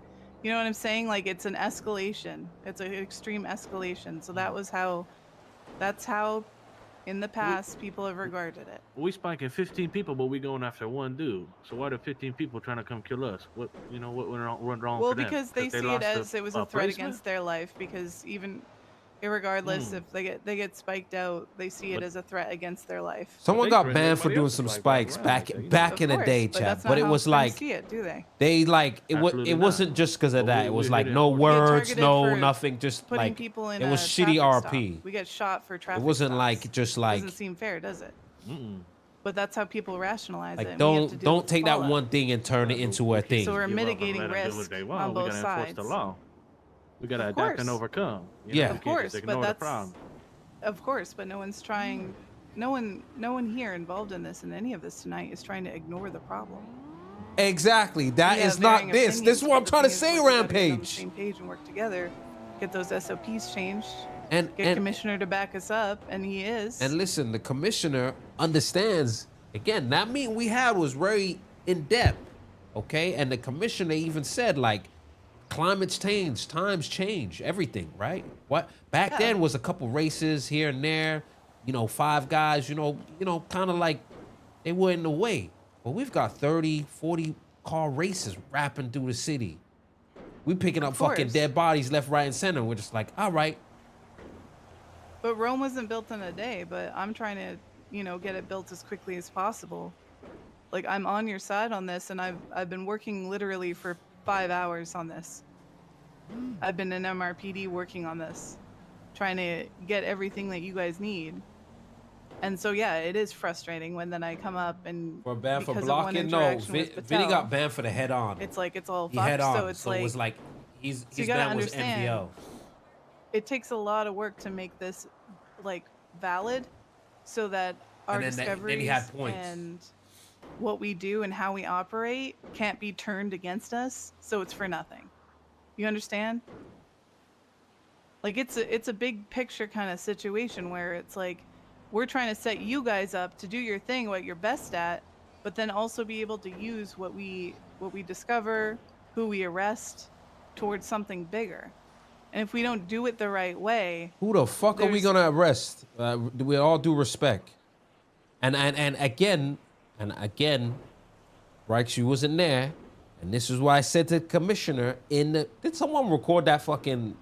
Speaker 7: you know what I'm saying? Like, it's an escalation. It's an extreme escalation. So that's how in the past people have regarded it.
Speaker 3: We spiking 15 people, but we going after one dude. So why are 15 people trying to come kill us? What went wrong
Speaker 7: well,
Speaker 3: for them?
Speaker 7: because they see it as it was a threat against their life. Because even Irregardless, if they get spiked out, they see it as a threat against their life.
Speaker 1: Someone got banned for doing some spikes back in the day, chat. But it was like
Speaker 7: see it, do they?
Speaker 1: They like it. It wasn't just because of that. It was like no words, no nothing. Just
Speaker 7: putting
Speaker 1: like
Speaker 7: people in
Speaker 1: it was
Speaker 7: a
Speaker 1: shitty
Speaker 7: traffic
Speaker 1: RP.
Speaker 7: Stop. We get shot for traffic.
Speaker 1: It wasn't
Speaker 7: stops.
Speaker 1: like just like.
Speaker 7: Doesn't seem fair, does it? But that's how people rationalize
Speaker 1: like
Speaker 7: it.
Speaker 1: Don't take that one thing and turn it into a thing.
Speaker 7: So we're mitigating risk on both sides.
Speaker 3: We gotta adapt and overcome.
Speaker 1: Yeah,
Speaker 7: of course, but that's of course, but no one's trying. No one here involved in this and any of this tonight is trying to ignore the problem.
Speaker 1: Exactly. That is not this. This is what I'm trying to say, Rampage.
Speaker 7: On the same page and work together, get those SOPs changed,
Speaker 1: and
Speaker 7: get Commissioner to back us up, and he is.
Speaker 1: And listen, the Commissioner understands. Again, that meeting we had was very in depth, okay? And the Commissioner even said like, climate's changed, times change, everything, right? What back then was a couple races here and there, 5 guys, kind of like they were in the way. But we've got 30, 40 car races wrapping through the city. We picking up fucking dead bodies left, right, and center. We're just like, all right.
Speaker 7: But Rome wasn't built in a day, but I'm trying to, get it built as quickly as possible. Like, I'm on your side on this, and I've been working literally for 5 hours on this. I've been in MRPD working on this, trying to get everything that you guys need. And so, yeah, it is frustrating when then I come up and
Speaker 1: we're banned for blocking. No, Vinny got banned for the head on.
Speaker 7: It's like it's all
Speaker 1: he head on.
Speaker 7: So it's
Speaker 1: so
Speaker 7: like
Speaker 1: it was like his
Speaker 7: ban was NVO. It takes a lot of work to make this like valid, so that our discoveries and what we do and how we operate can't be turned against us. So it's for nothing. You understand? Like it's a big picture kind of situation where it's like we're trying to set you guys up to do your thing, what you're best at, but then also be able to use what we discover, who we arrest, towards something bigger. And if we don't do it the right way,
Speaker 1: who the fuck are we gonna arrest? With all due respect, and again, right? She wasn't there. And this is why I said to the Commissioner did someone record that fucking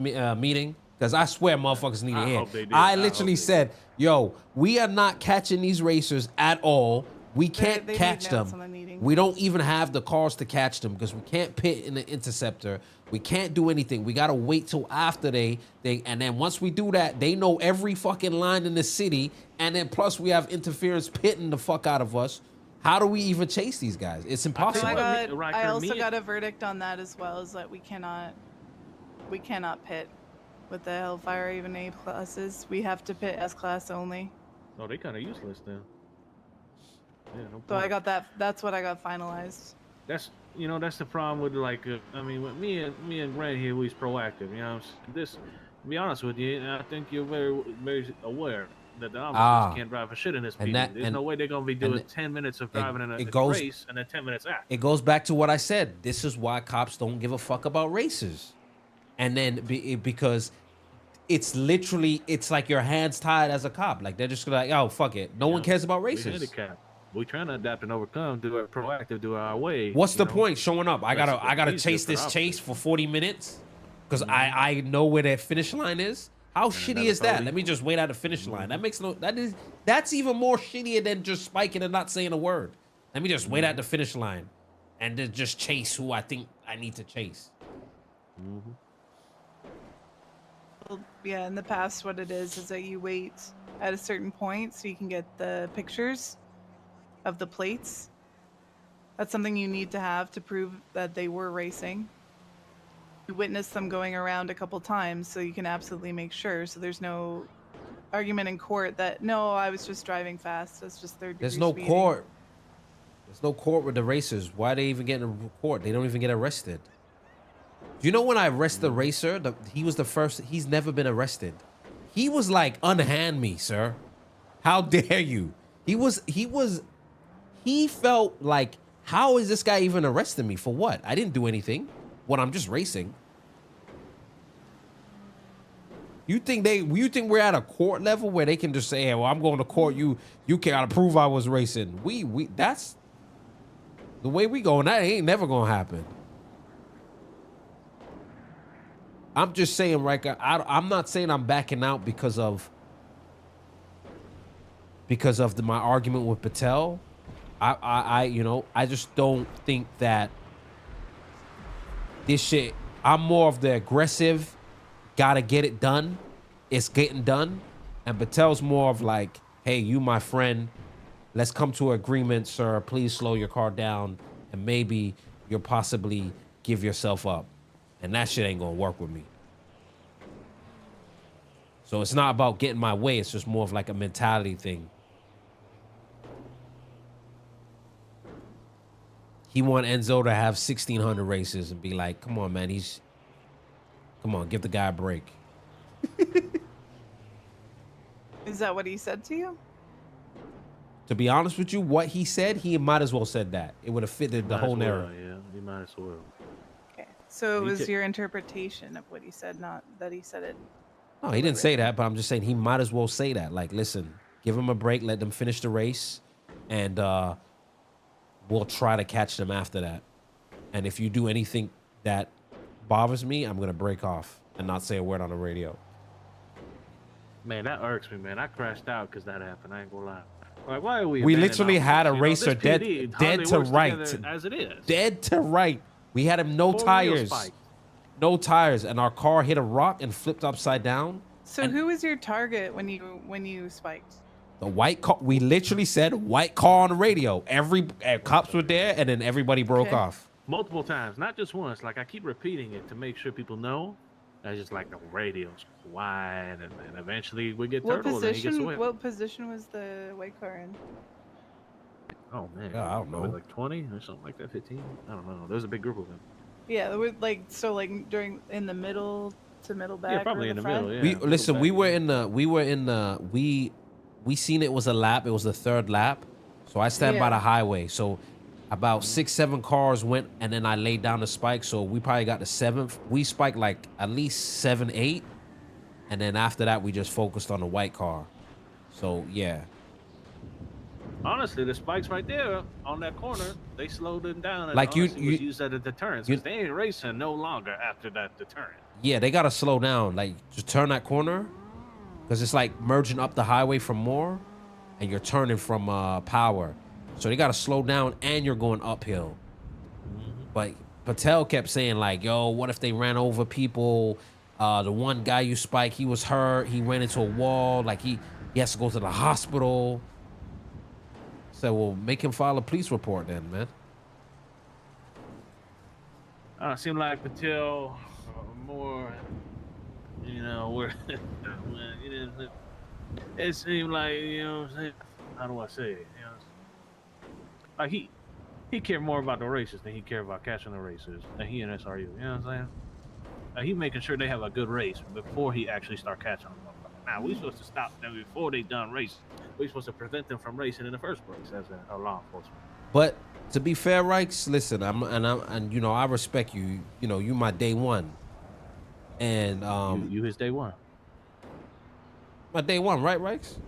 Speaker 1: meeting? Because I swear motherfuckers need to hear. I literally said, yo, we are not catching these racers at all. We can't catch them. We don't even have the cars to catch them because we can't pit in the interceptor. We can't do anything. We got to wait till after they and then once we do that, they know every fucking line in the city. And then plus we have interference pitting the fuck out of us. How do we even chase these guys? It's impossible.
Speaker 7: I also got a verdict on that as well, is that we cannot pit with the Hellfire even A classes. We have to pit S class only.
Speaker 3: Oh, they kind of useless then. Yeah, no
Speaker 7: so I got that. That's what I got finalized.
Speaker 3: That's the problem with like with me and Grant here, we's proactive. This, to be honest with you, I think you're very very aware that the officers can't drive for shit in this PD. There's no way they're gonna be doing 10 minutes of driving in a race and then 10 minutes after.
Speaker 1: It goes back to what I said. This is why cops don't give a fuck about races, and then because it's literally like your hands tied as a cop. Like they're just like, oh fuck it, no one cares about races.
Speaker 3: We're trying to adapt and overcome, do it proactive, do it our way.
Speaker 1: What's the point showing up? I gotta chase this chase for 40 minutes because I know where that finish line is. How shitty is that? Let me just wait at the finish line. That's even more shittier than just spiking and not saying a word. Let me just wait at the finish line and then just chase who I think I need to chase.
Speaker 7: Well, yeah, in the past what it is that you wait at a certain point so you can get the pictures of the plates. That's something you need to have to prove that they were racing. You witnessed them going around a couple times, so you can absolutely make sure. So there's no argument in court that, no, I was just driving fast. That's just third degree
Speaker 1: There's no
Speaker 7: speeding.
Speaker 1: court. There's no court with the racers. Why are they even getting a court? They don't even get arrested. Do you know when I arrested the racer, he was the first, he's never been arrested. He was like, unhand me, sir. How dare you? He felt like, how is this guy even arresting me? For what? I didn't do anything. When I'm just racing. You think we're at a court level where they can just say, hey, well, I'm going to court, you gotta prove I was racing. That's the way we go, and that ain't never gonna happen. I'm just saying, Riker, I'm not saying I'm backing out because of my argument with Patel. I just don't think that this shit, I'm more of the aggressive, gotta get it done. It's getting done. And Patel's more of like, hey, you my friend. Let's come to an agreement, sir. Please slow your car down. And maybe you'll possibly give yourself up. And that shit ain't gonna work with me. So it's not about getting my way. It's just more of like a mentality thing. He want Enzo to have 1,600 races and be like, come on, man. Come on, give the guy a break.
Speaker 7: Is that what he said to you?
Speaker 1: To be honest with you, what he said, he might as well said that. It would have fitted the whole narrative.
Speaker 3: Yeah, he might as well.
Speaker 7: Okay. So it was your interpretation of what he said, not that he said it.
Speaker 1: No, he didn't say that, but I'm just saying he might as well say that. Like, listen, give him a break, let them finish the race, and we'll try to catch them after that. And if you do anything that bothers me, I'm going to break off and not say a word on the radio.
Speaker 3: Man, that irks me, man. I crashed out because that happened. I ain't gonna lie. Like, why are we?
Speaker 1: We literally had a racer dead to right.
Speaker 3: As it is.
Speaker 1: Dead to right. We had him no tires. No tires. And our car hit a rock and flipped upside down.
Speaker 7: So who was your target when you spiked?
Speaker 1: The white car. We literally said white car on the radio. Cops were there, and then everybody broke off.
Speaker 3: Multiple times, not just once. Like, I keep repeating it to make sure people know. I just like the radio's quiet, and eventually we get Turtle, and he gets away.
Speaker 7: What position was the white car in?
Speaker 3: Oh man,
Speaker 1: I don't know.
Speaker 3: Like 20 or something like that, 15. I don't know. There's a big group of them.
Speaker 7: Yeah, there were in the middle to middle back.
Speaker 3: Yeah, probably in the middle. Yeah.
Speaker 1: We seen it was a lap. It was the third lap. So I stand by the highway. So about 6-7 cars went, and then I laid down the spike. So we probably got the 7th. We spiked like at least 7-8, and then after that we just focused on the white car. So yeah.
Speaker 3: Honestly, the spikes right there on that corner, they slowed them down. And
Speaker 1: like you
Speaker 3: use that as a deterrent, because they ain't racing no longer after that deterrent.
Speaker 1: Yeah, they gotta slow down. Like, just turn that corner, because it's like merging up the highway from more, and you're turning from power. So they gotta slow down, and you're going uphill. But Patel kept saying like, "Yo, what if they ran over people? The one guy you spiked, he was hurt. He ran into a wall. Like he has to go to the hospital." So, well, make him file a police report then, man.
Speaker 3: Seem like Patel more, where it seemed like, how do I say it? Like he cared more about the races than he cared about catching the races. And he and SRU, you know what I'm saying? He making sure they have a good race before he actually start catching them. Now we supposed to stop them before they done racing. We supposed to prevent them from racing in the first place as a law enforcement.
Speaker 1: But to be fair, Rikes, listen, I respect you. You know, you my day one, and
Speaker 3: you his day one.
Speaker 1: My day one, right, Rikes?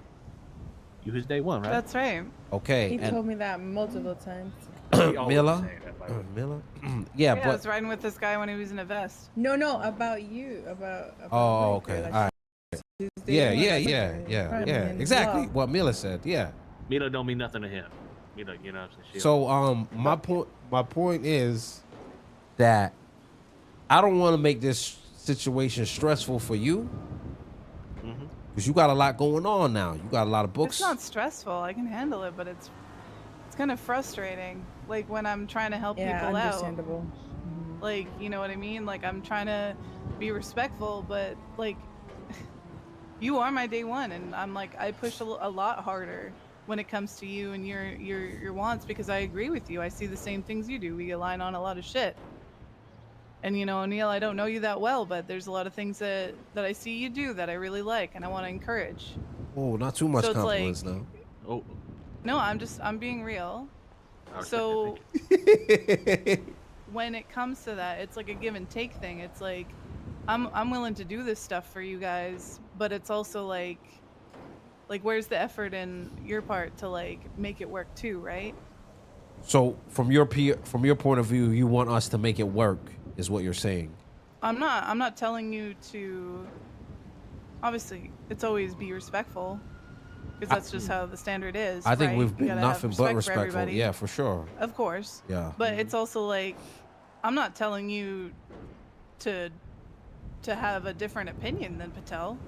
Speaker 3: You his day one, right?
Speaker 7: That's right.
Speaker 1: Okay.
Speaker 2: He told me that multiple times.
Speaker 1: Miller. Yeah,
Speaker 7: I
Speaker 1: but
Speaker 7: was riding with this guy when he was in a vest.
Speaker 2: No, about you. About
Speaker 1: oh,
Speaker 2: Riker,
Speaker 1: okay.
Speaker 2: like,
Speaker 1: All right. Yeah. Exactly what Miller said. Yeah.
Speaker 3: Miller don't mean nothing to him. Miller, shit.
Speaker 1: So my point is that I don't want to make this situation stressful for you. Because you got a lot going on now. You got a lot of books.
Speaker 7: It's not stressful. I can handle it, but it's kind of frustrating. Like when I'm trying to help people out.
Speaker 2: Understandable.
Speaker 7: Like, you know what I mean? Like I'm trying to be respectful, but like you are my day one, and I'm like I push a lot harder when it comes to you and your wants, because I agree with you. I see the same things you do. We align on a lot of shit. And O'Neill, I don't know you that well, but there's a lot of things that I see you do that I really like and I want to encourage.
Speaker 1: Oh, not too much compliments now.
Speaker 3: Oh.
Speaker 7: No, I'm being real. So when it comes to that, it's like a give and take thing. It's like I'm willing to do this stuff for you guys, but it's also like where's the effort in your part to like make it work too, right?
Speaker 1: So from your point of view, you want us to make it work, is what you're saying.
Speaker 7: I'm not telling you to. Obviously, it's always be respectful, because that's just how the standard is.
Speaker 1: I think
Speaker 7: right?
Speaker 1: we've been nothing but
Speaker 7: for
Speaker 1: respectful.
Speaker 7: everybody.
Speaker 1: Yeah, for sure.
Speaker 7: Of course.
Speaker 1: Yeah.
Speaker 7: But it's also like, I'm not telling you to have a different opinion than Patel,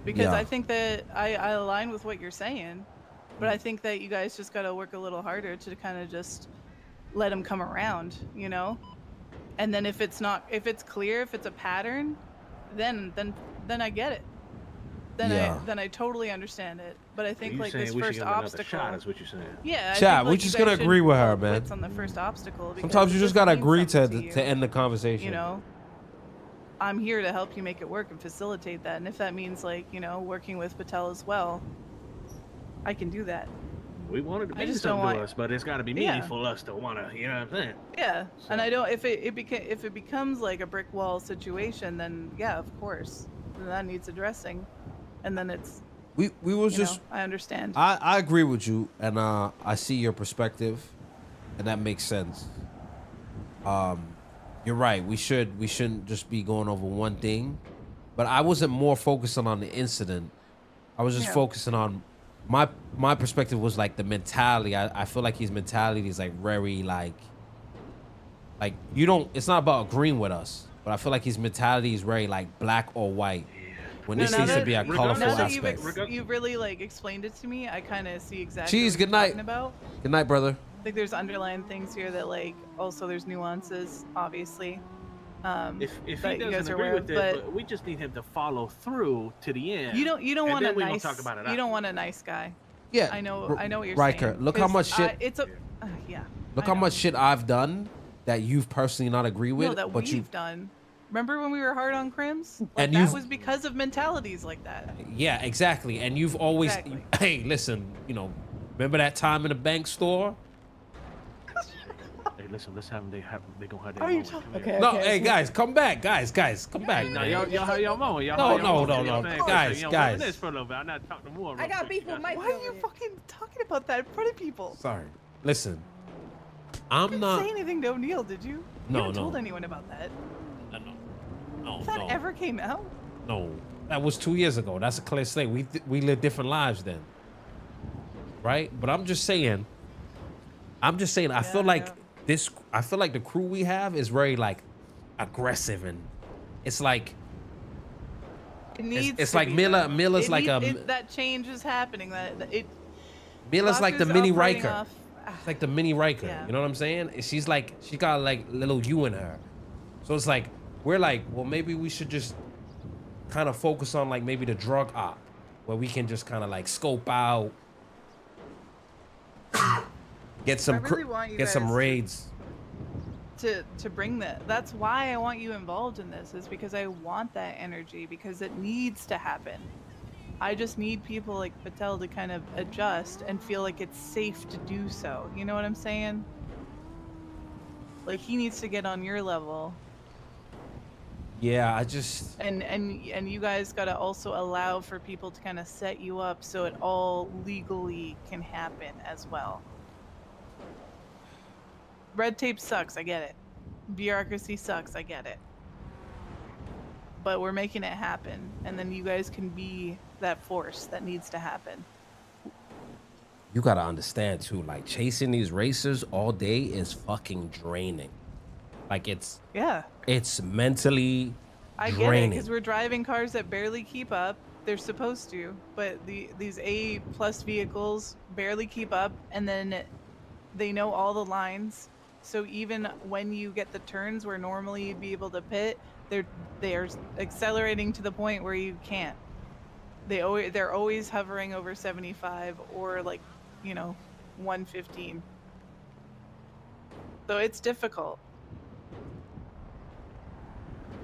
Speaker 7: because I think that I align with what you're saying, but I think that you guys just got to work a little harder to kind of just let him come around, you know? And then if it's clear, if it's a pattern, then I get it. Then I totally understand it. But I think like this first obstacle.
Speaker 3: Shot is what you're saying.
Speaker 7: Yeah.
Speaker 1: Chat, we're just gonna agree with her, man.
Speaker 7: On the first obstacle.
Speaker 1: Sometimes you just gotta agree to end the conversation.
Speaker 7: You know, I'm here to help you make it work and facilitate that. And if that means like, you know, working with Patel as well, I can do that.
Speaker 3: We wanted to be something to us, but it's got to be meaningful us to want to, you know what I'm saying?
Speaker 7: Yeah, so. And I don't. If it becomes like a brick wall situation, then yeah, of course, then that needs addressing, and then it's.
Speaker 1: We was just.
Speaker 7: I understand.
Speaker 1: I agree with you, and I see your perspective, and that makes sense. You're right. We shouldn't just be going over one thing, but I wasn't more focusing on the incident. I was just focusing on. My perspective was like the mentality. I feel like his mentality is like very like you don't. It's not about agreeing with us, but I feel like his mentality is very like black or white. When this needs to be a colorful aspect.
Speaker 7: You've really like explained it to me. I kind of see exactly.
Speaker 1: Jeez, good night.
Speaker 7: About.
Speaker 1: Good night, brother.
Speaker 7: I think there's underlying things here that like also there's nuances, obviously.
Speaker 3: If he doesn't agree with it, but we just need him to follow through to the end.
Speaker 7: You don't want a nice.
Speaker 3: Talk about it
Speaker 7: you don't want a nice guy.
Speaker 1: Yeah,
Speaker 7: I know what you're
Speaker 1: Riker,
Speaker 7: saying.
Speaker 1: look how much shit.
Speaker 7: Yeah.
Speaker 1: Look how much shit I've done that you've personally not agree with.
Speaker 7: No, that
Speaker 1: but
Speaker 7: we've done. Remember when we were hard on Crims? Like,
Speaker 1: and
Speaker 7: that was because of mentalities like that.
Speaker 1: Yeah, exactly. And you've always, hey, listen, you know, remember that time in the bank store?
Speaker 3: Hey, listen, let's have them. They gonna have
Speaker 7: their moment.
Speaker 2: Okay.
Speaker 1: No, hey, guys, come back, guys, come back.
Speaker 3: No, y'all have your moment.
Speaker 1: No, guys.
Speaker 3: This for a little bit. I'm not talking more.
Speaker 2: I got beef with Mike.
Speaker 7: Why are you fucking talking about that in front of people?
Speaker 1: Sorry. Listen,
Speaker 7: you didn't say anything to O'Neill, did you?
Speaker 1: No,
Speaker 7: you haven't told anyone about that.
Speaker 1: No.
Speaker 7: That ever came out?
Speaker 1: No, that was 2 years ago. That's a clear slate. We lived different lives then, right? But I'm just saying. I feel like I feel like the crew we have is very like aggressive, and it's like it's like Miller's like
Speaker 7: that change is happening.
Speaker 1: Miller's like the mini Riker. It's like the mini Riker.
Speaker 7: Yeah.
Speaker 1: You know what I'm saying? She got like little you in her. So it's like we're like, well, maybe we should just kind of focus on like maybe the drug op, where we can just kind of like scope out, get some raids.
Speaker 7: To bring that. That's why I want you involved in this, is because I want that energy, because it needs to happen. I just need people like Patel to kind of adjust and feel like it's safe to do so. You know what I'm saying? Like he needs to get on your level.
Speaker 1: Yeah, I just
Speaker 7: and you guys got to also allow for people to kind of set you up so it all legally can happen as well. Red tape sucks, I get it. Bureaucracy sucks, I get it. But we're making it happen, and then you guys can be that force that needs to happen.
Speaker 1: You gotta understand too, like chasing these racers all day is fucking draining. Like it's mentally
Speaker 7: I
Speaker 1: draining.
Speaker 7: Get it, because we're driving cars that barely keep up. They're supposed to, but these A+ vehicles barely keep up, and then they know all the lines. So even when you get the turns where normally you'd be able to pit, they're accelerating to the point where you can't. They're always hovering over 75 or like, 115. So it's difficult.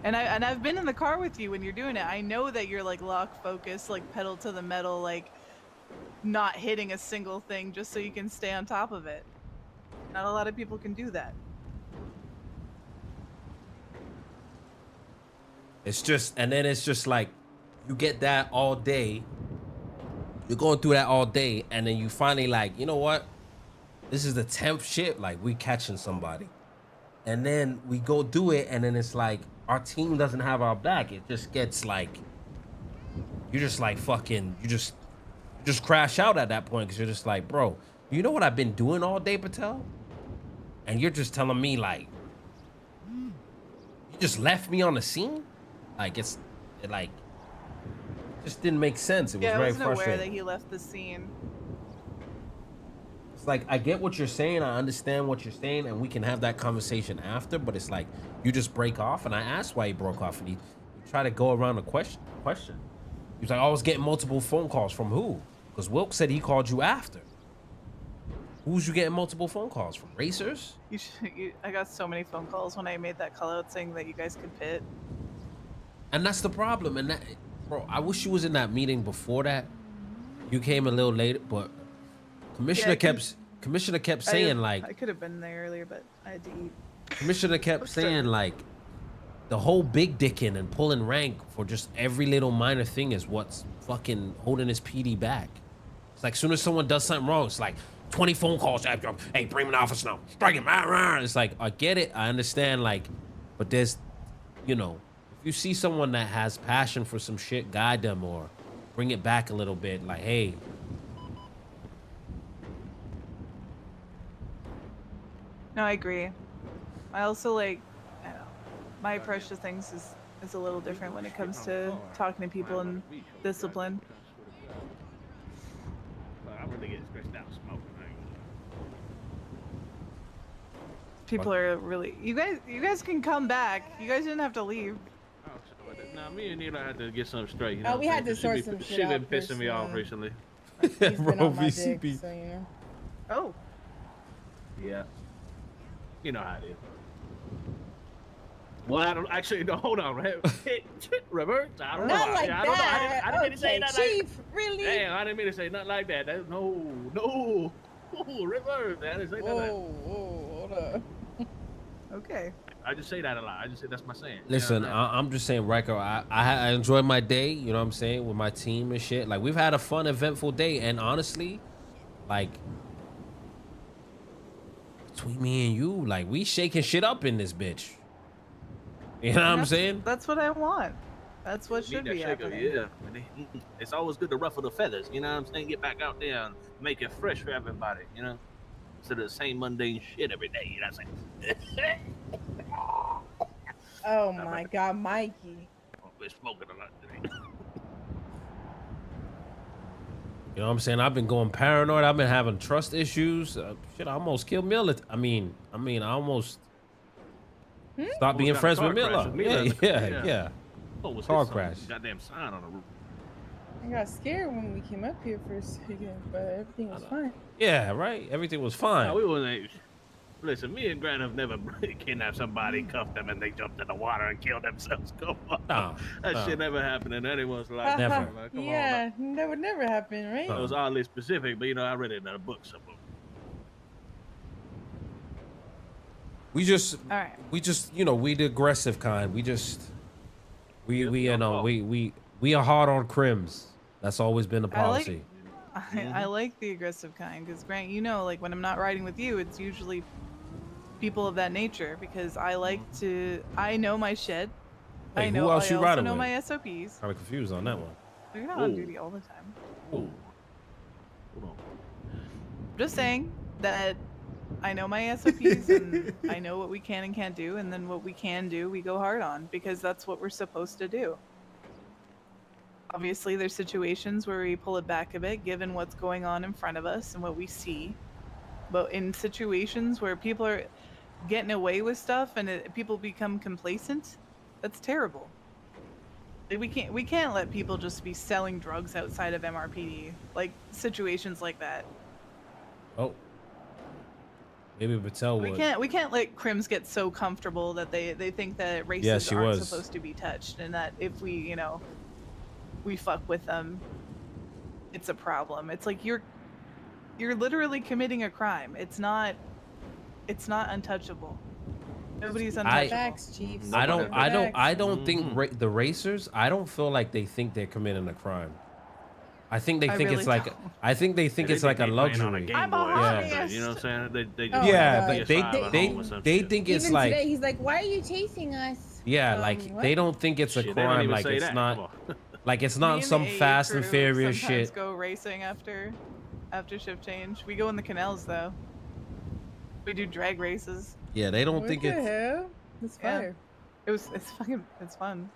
Speaker 7: And I've been in the car with you when you're doing it. I know that you're like lock focus, like pedal to the metal, like not hitting a single thing just so you can stay on top of it. Not a lot of people can do that.
Speaker 1: It's just like you get that all day. You're going through that all day, and then you finally like, you know what? This is the 10th shit. Like we catching somebody, and then we go do it, and then it's like our team doesn't have our back. It just gets like, you're just like fucking, you just crash out at that point because you're just like, bro, you know what I've been doing all day, Patel? And you're just telling me like, you just left me on the scene? Like it just didn't make sense. It was very frustrating.
Speaker 7: I wasn't aware that he left the scene.
Speaker 1: It's like, I get what you're saying, I understand what you're saying, and we can have that conversation after, but it's like, you just break off, and I asked why he broke off, and he tried to go around the question. He was like, I was getting multiple phone calls. From who? Because Wilk said he called you after. Who's you getting multiple phone calls from? Racers?
Speaker 7: I got so many phone calls when I made that call out saying that you guys could pit.
Speaker 1: And that's the problem. And that, bro, I wish you was in that meeting before that. You came a little late, but Commissioner kept saying like,
Speaker 7: I could have been there earlier, but I had to eat.
Speaker 1: Commissioner kept saying like, the whole big dicking and pulling rank for just every little minor thing is what's fucking holding his PD back. It's like, as soon as someone does something wrong, it's like 20 phone calls. Hey, bring him in the office now. Strike him. It's like, I get it. I understand. Like, but there's, you know, if you see someone that has passion for some shit, guide them or bring it back a little bit. Like, hey.
Speaker 7: No, I agree. I also like, I don't know, my approach to things is a little different when it comes to talking to people and discipline.
Speaker 3: I really get stressed out smoking.
Speaker 7: People are really, you guys can come back. You guys didn't have to leave.
Speaker 3: Now, me and Neil had to get something straight. You
Speaker 2: Oh,
Speaker 3: know
Speaker 2: we had to sort some shit out.
Speaker 3: She's been pissing me off recently.
Speaker 2: He's been
Speaker 1: Bro,
Speaker 2: on my
Speaker 1: VCP.
Speaker 2: dick, so, you know.
Speaker 7: Oh.
Speaker 3: Yeah. You know how it is. Well, I don't actually. No, hold on. Reverse. I don't know.
Speaker 2: Not like
Speaker 3: I don't know. I didn't mean to say nothing.
Speaker 2: Chief, really?
Speaker 3: Damn, I didn't mean to say nothing like that. No. Reverse. I didn't say nothing.
Speaker 2: Whoa, hold up.
Speaker 7: Okay.
Speaker 3: I just say that a lot. I just say that's my saying.
Speaker 1: Listen,
Speaker 3: You know,
Speaker 1: I'm just saying, Riker, I enjoyed my day, you know what I'm saying, with my team and shit. Like, we've had a fun, eventful day, and honestly, like, between me and you, like, we shaking shit up in this bitch. You know what I'm saying?
Speaker 7: That's what I want. That's what should be happening.
Speaker 3: Yeah. It's always good to ruffle the feathers, you know what I'm saying? Get back out there and make it fresh for everybody, you know? Instead of the same mundane shit every day, you know what I'm saying?
Speaker 2: Oh my God, Mikey.
Speaker 3: We're smoking a lot today.
Speaker 1: You know what I'm saying? I've been going paranoid. I've been having trust issues. Shit, I almost killed Miller. I mean, I almost stopped being friends with Miller. Yeah.
Speaker 3: Oh,
Speaker 1: Car crash.
Speaker 3: Goddamn sign on the roof.
Speaker 2: I got scared when we came up here for a second, but everything was fine.
Speaker 1: Yeah, right? Everything was fine.
Speaker 3: No, we wasn't. Listen, me and Grant have never kidnapped somebody, cuffed them, and they jumped in the water and killed themselves. Come on. That shit never happened in anyone's life.
Speaker 1: Never.
Speaker 3: Like, come
Speaker 2: Yeah,
Speaker 3: on,
Speaker 2: that would never happen, right?
Speaker 3: it was oddly specific, but you know, I read it in a book somewhere.
Speaker 1: We just,
Speaker 7: All right.
Speaker 1: you know, we the aggressive kind. We are hard on crims. That's always been the policy.
Speaker 7: I like the aggressive kind because, Grant, you know, like when I'm not riding with you, it's usually people of that nature because I like to. I know my shit.
Speaker 1: Hey,
Speaker 7: I know.
Speaker 1: who else you
Speaker 7: I also
Speaker 1: riding
Speaker 7: know
Speaker 1: with?
Speaker 7: my SOPs.
Speaker 1: Kind of confused on that one.
Speaker 7: You're not on duty all the time.
Speaker 3: Ooh. Hold on.
Speaker 7: Just saying that I know my SOPs and I know what we can and can't do, and then what we can do, we go hard on because that's what we're supposed to do. Obviously, there's situations where we pull it back a bit, given what's going on in front of us and what we see. But in situations where people are getting away with stuff and people become complacent, that's terrible. We can't let people just be selling drugs outside of MRPD, like situations like that.
Speaker 1: Oh, maybe Patel would.
Speaker 7: We can't let crims get so comfortable that they think that races aren't supposed to be touched, and that if we we fuck with them, it's a problem. It's like you're literally committing a crime. It's not untouchable. Nobody's untouchable.
Speaker 2: Facts, Chief.
Speaker 1: I don't think the racers. I don't feel like they think they're committing a crime. I think they think it's like. I think they think it's like a luxury.
Speaker 7: I'm a hobbyist.
Speaker 3: You know what I'm saying?
Speaker 1: They think it's
Speaker 2: Even
Speaker 1: like.
Speaker 2: today, he's like, "Why are you chasing us?"
Speaker 1: Yeah, like
Speaker 2: what?
Speaker 1: they don't think it's a
Speaker 3: Shit, they don't
Speaker 1: crime.
Speaker 3: even
Speaker 1: Like
Speaker 3: say
Speaker 1: it's
Speaker 3: that.
Speaker 1: not.
Speaker 3: Come on.
Speaker 1: Like it's
Speaker 7: Me
Speaker 1: not
Speaker 7: and
Speaker 1: some
Speaker 7: the AA
Speaker 1: Fast and
Speaker 7: crew
Speaker 1: Furious
Speaker 7: sometimes
Speaker 1: shit.
Speaker 7: go racing after shift change. We go in the canals though. We do drag races.
Speaker 1: Yeah, they don't
Speaker 2: What
Speaker 1: think
Speaker 2: the
Speaker 1: it's.
Speaker 2: hell? It's
Speaker 7: Yeah.
Speaker 2: fire.
Speaker 7: It's fun.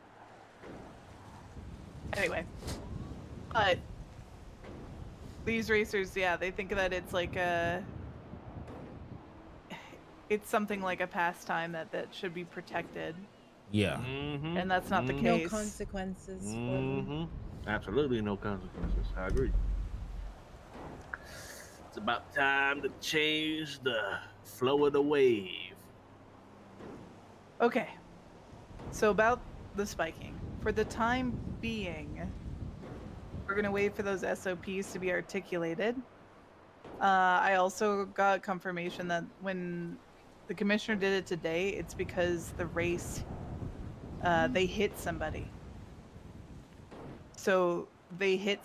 Speaker 7: Anyway, but these racers, yeah, they think that it's like it's something like a pastime that should be protected,
Speaker 1: Yeah.
Speaker 7: and that's not the
Speaker 2: No
Speaker 7: case.
Speaker 2: consequences for them.
Speaker 3: Absolutely no consequences. I agree. It's about time to change the flow of the wave.
Speaker 7: Okay, so about the spiking. For the time being, we're gonna wait for those SOPs to be articulated. I also got confirmation that when the commissioner did it today, it's because the race, they hit somebody. So they hit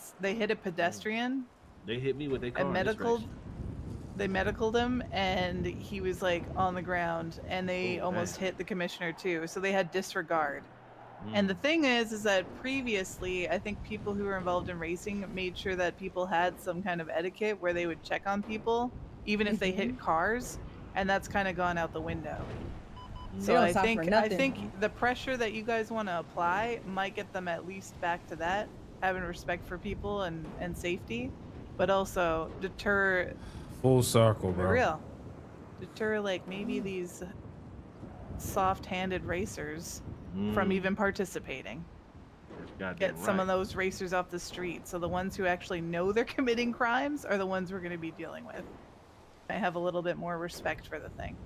Speaker 7: a pedestrian.
Speaker 3: They hit me with their car.
Speaker 7: They medicaled him, and he was like on the ground, and they almost hit the commissioner too. So they had disregard. And the thing is that previously, I think people who were involved in racing made sure that people had some kind of etiquette where they would check on people, even if they hit cars, and that's kind of gone out the window. So I think the pressure that you guys want to apply might get them at least back to that, having respect for people and safety, but also deter.
Speaker 1: Full circle, bro.
Speaker 7: For real. Deter like maybe these soft-handed racers from even participating. Get some of those racers off the street. So the ones who actually know they're committing crimes are the ones we're going to be dealing with. I have a little bit more respect for the thing.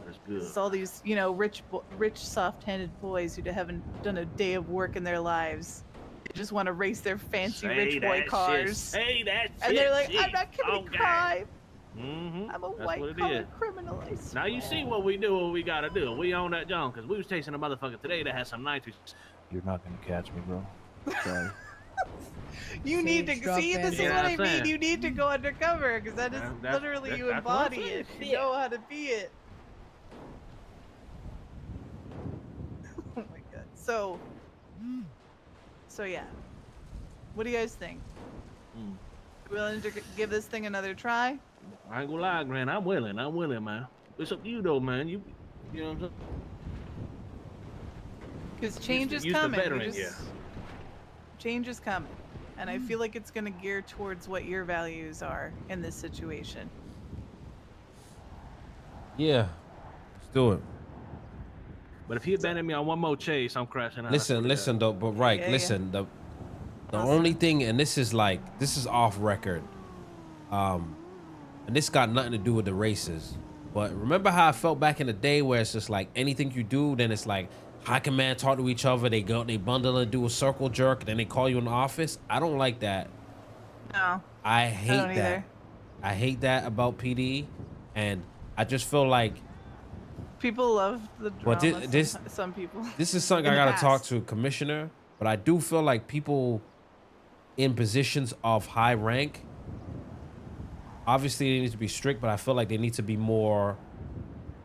Speaker 3: That's good.
Speaker 7: It's all these, rich, soft-handed boys who haven't done a day of work in their lives. They just want to race their fancy rich boy cars.
Speaker 3: Say that shit.
Speaker 7: And they're like, I'm not committing crime. I'm a
Speaker 3: That's
Speaker 7: white-collar criminal, I swear.
Speaker 3: Now you see what we do, what we gotta do. We own that junk, because we was chasing a motherfucker today that had some nitrous.
Speaker 8: You're not gonna catch me, bro. Sorry.
Speaker 7: You need to see. This is what I mean. You need to go undercover, because that is literally you embody it. You know how to be it. Oh my god. So yeah. What do you guys think? Willing to give this thing another try?
Speaker 3: I ain't gonna lie, Grant. I'm willing, man. It's up to you, though, man. You know what I'm saying?
Speaker 7: Because change is coming. Change is coming. And I feel like it's going to gear towards what your values are in this situation.
Speaker 1: Yeah. Let's do it.
Speaker 3: But if he abandoned me on one more chase, I'm crashing out.
Speaker 1: Listen, though, but listen, the only thing, and this is off record, and this got nothing to do with the races, but remember how I felt back in the day where it's just like anything you do, then it's like high command talk to each other, they bundle and do a circle jerk, then they call you in the office. I don't like that.
Speaker 7: No.
Speaker 1: I hate that. I hate that about PD, and I just feel like
Speaker 7: people love the drama.
Speaker 1: But
Speaker 7: some people.
Speaker 1: This is something I gotta talk to Commissioner, but I do feel like people in positions of high rank, obviously they need to be strict, but I feel like they need to be more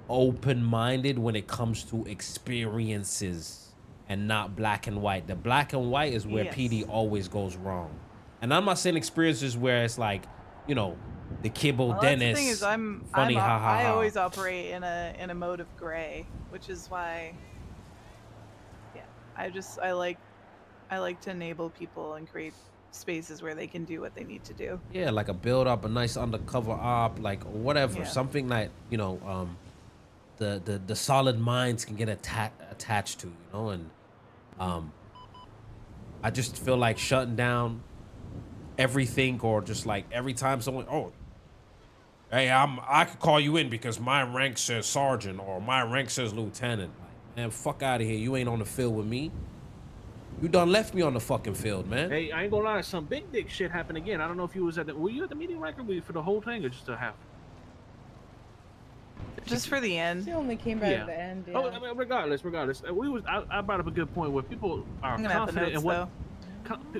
Speaker 1: open-minded when it comes to experiences and not black and white. The black and white is where PD always goes wrong. And I'm not saying experiences where it's like, the kibble Dennis.
Speaker 7: The thing is, I always operate in a mode of gray, which is why, I like to enable people and create spaces where they can do what they need to do.
Speaker 1: Yeah, like a build up, a nice undercover op, like whatever, something that the solid minds can get attached to, and I just feel like shutting down everything, or just like every time someone, hey, I could call you in because my rank says sergeant or my rank says lieutenant. Like, man, fuck out of here. You ain't on the field with me. You done left me on the fucking field, man.
Speaker 3: Hey, I ain't gonna lie, some big dick shit happened again. I don't know if you was were you at the meeting, Riker, for the whole thing, or just a half?
Speaker 7: Just for the end.
Speaker 2: She only came back at the end. Yeah.
Speaker 3: Oh, I mean, regardless, I brought up a good point where people are confident in what.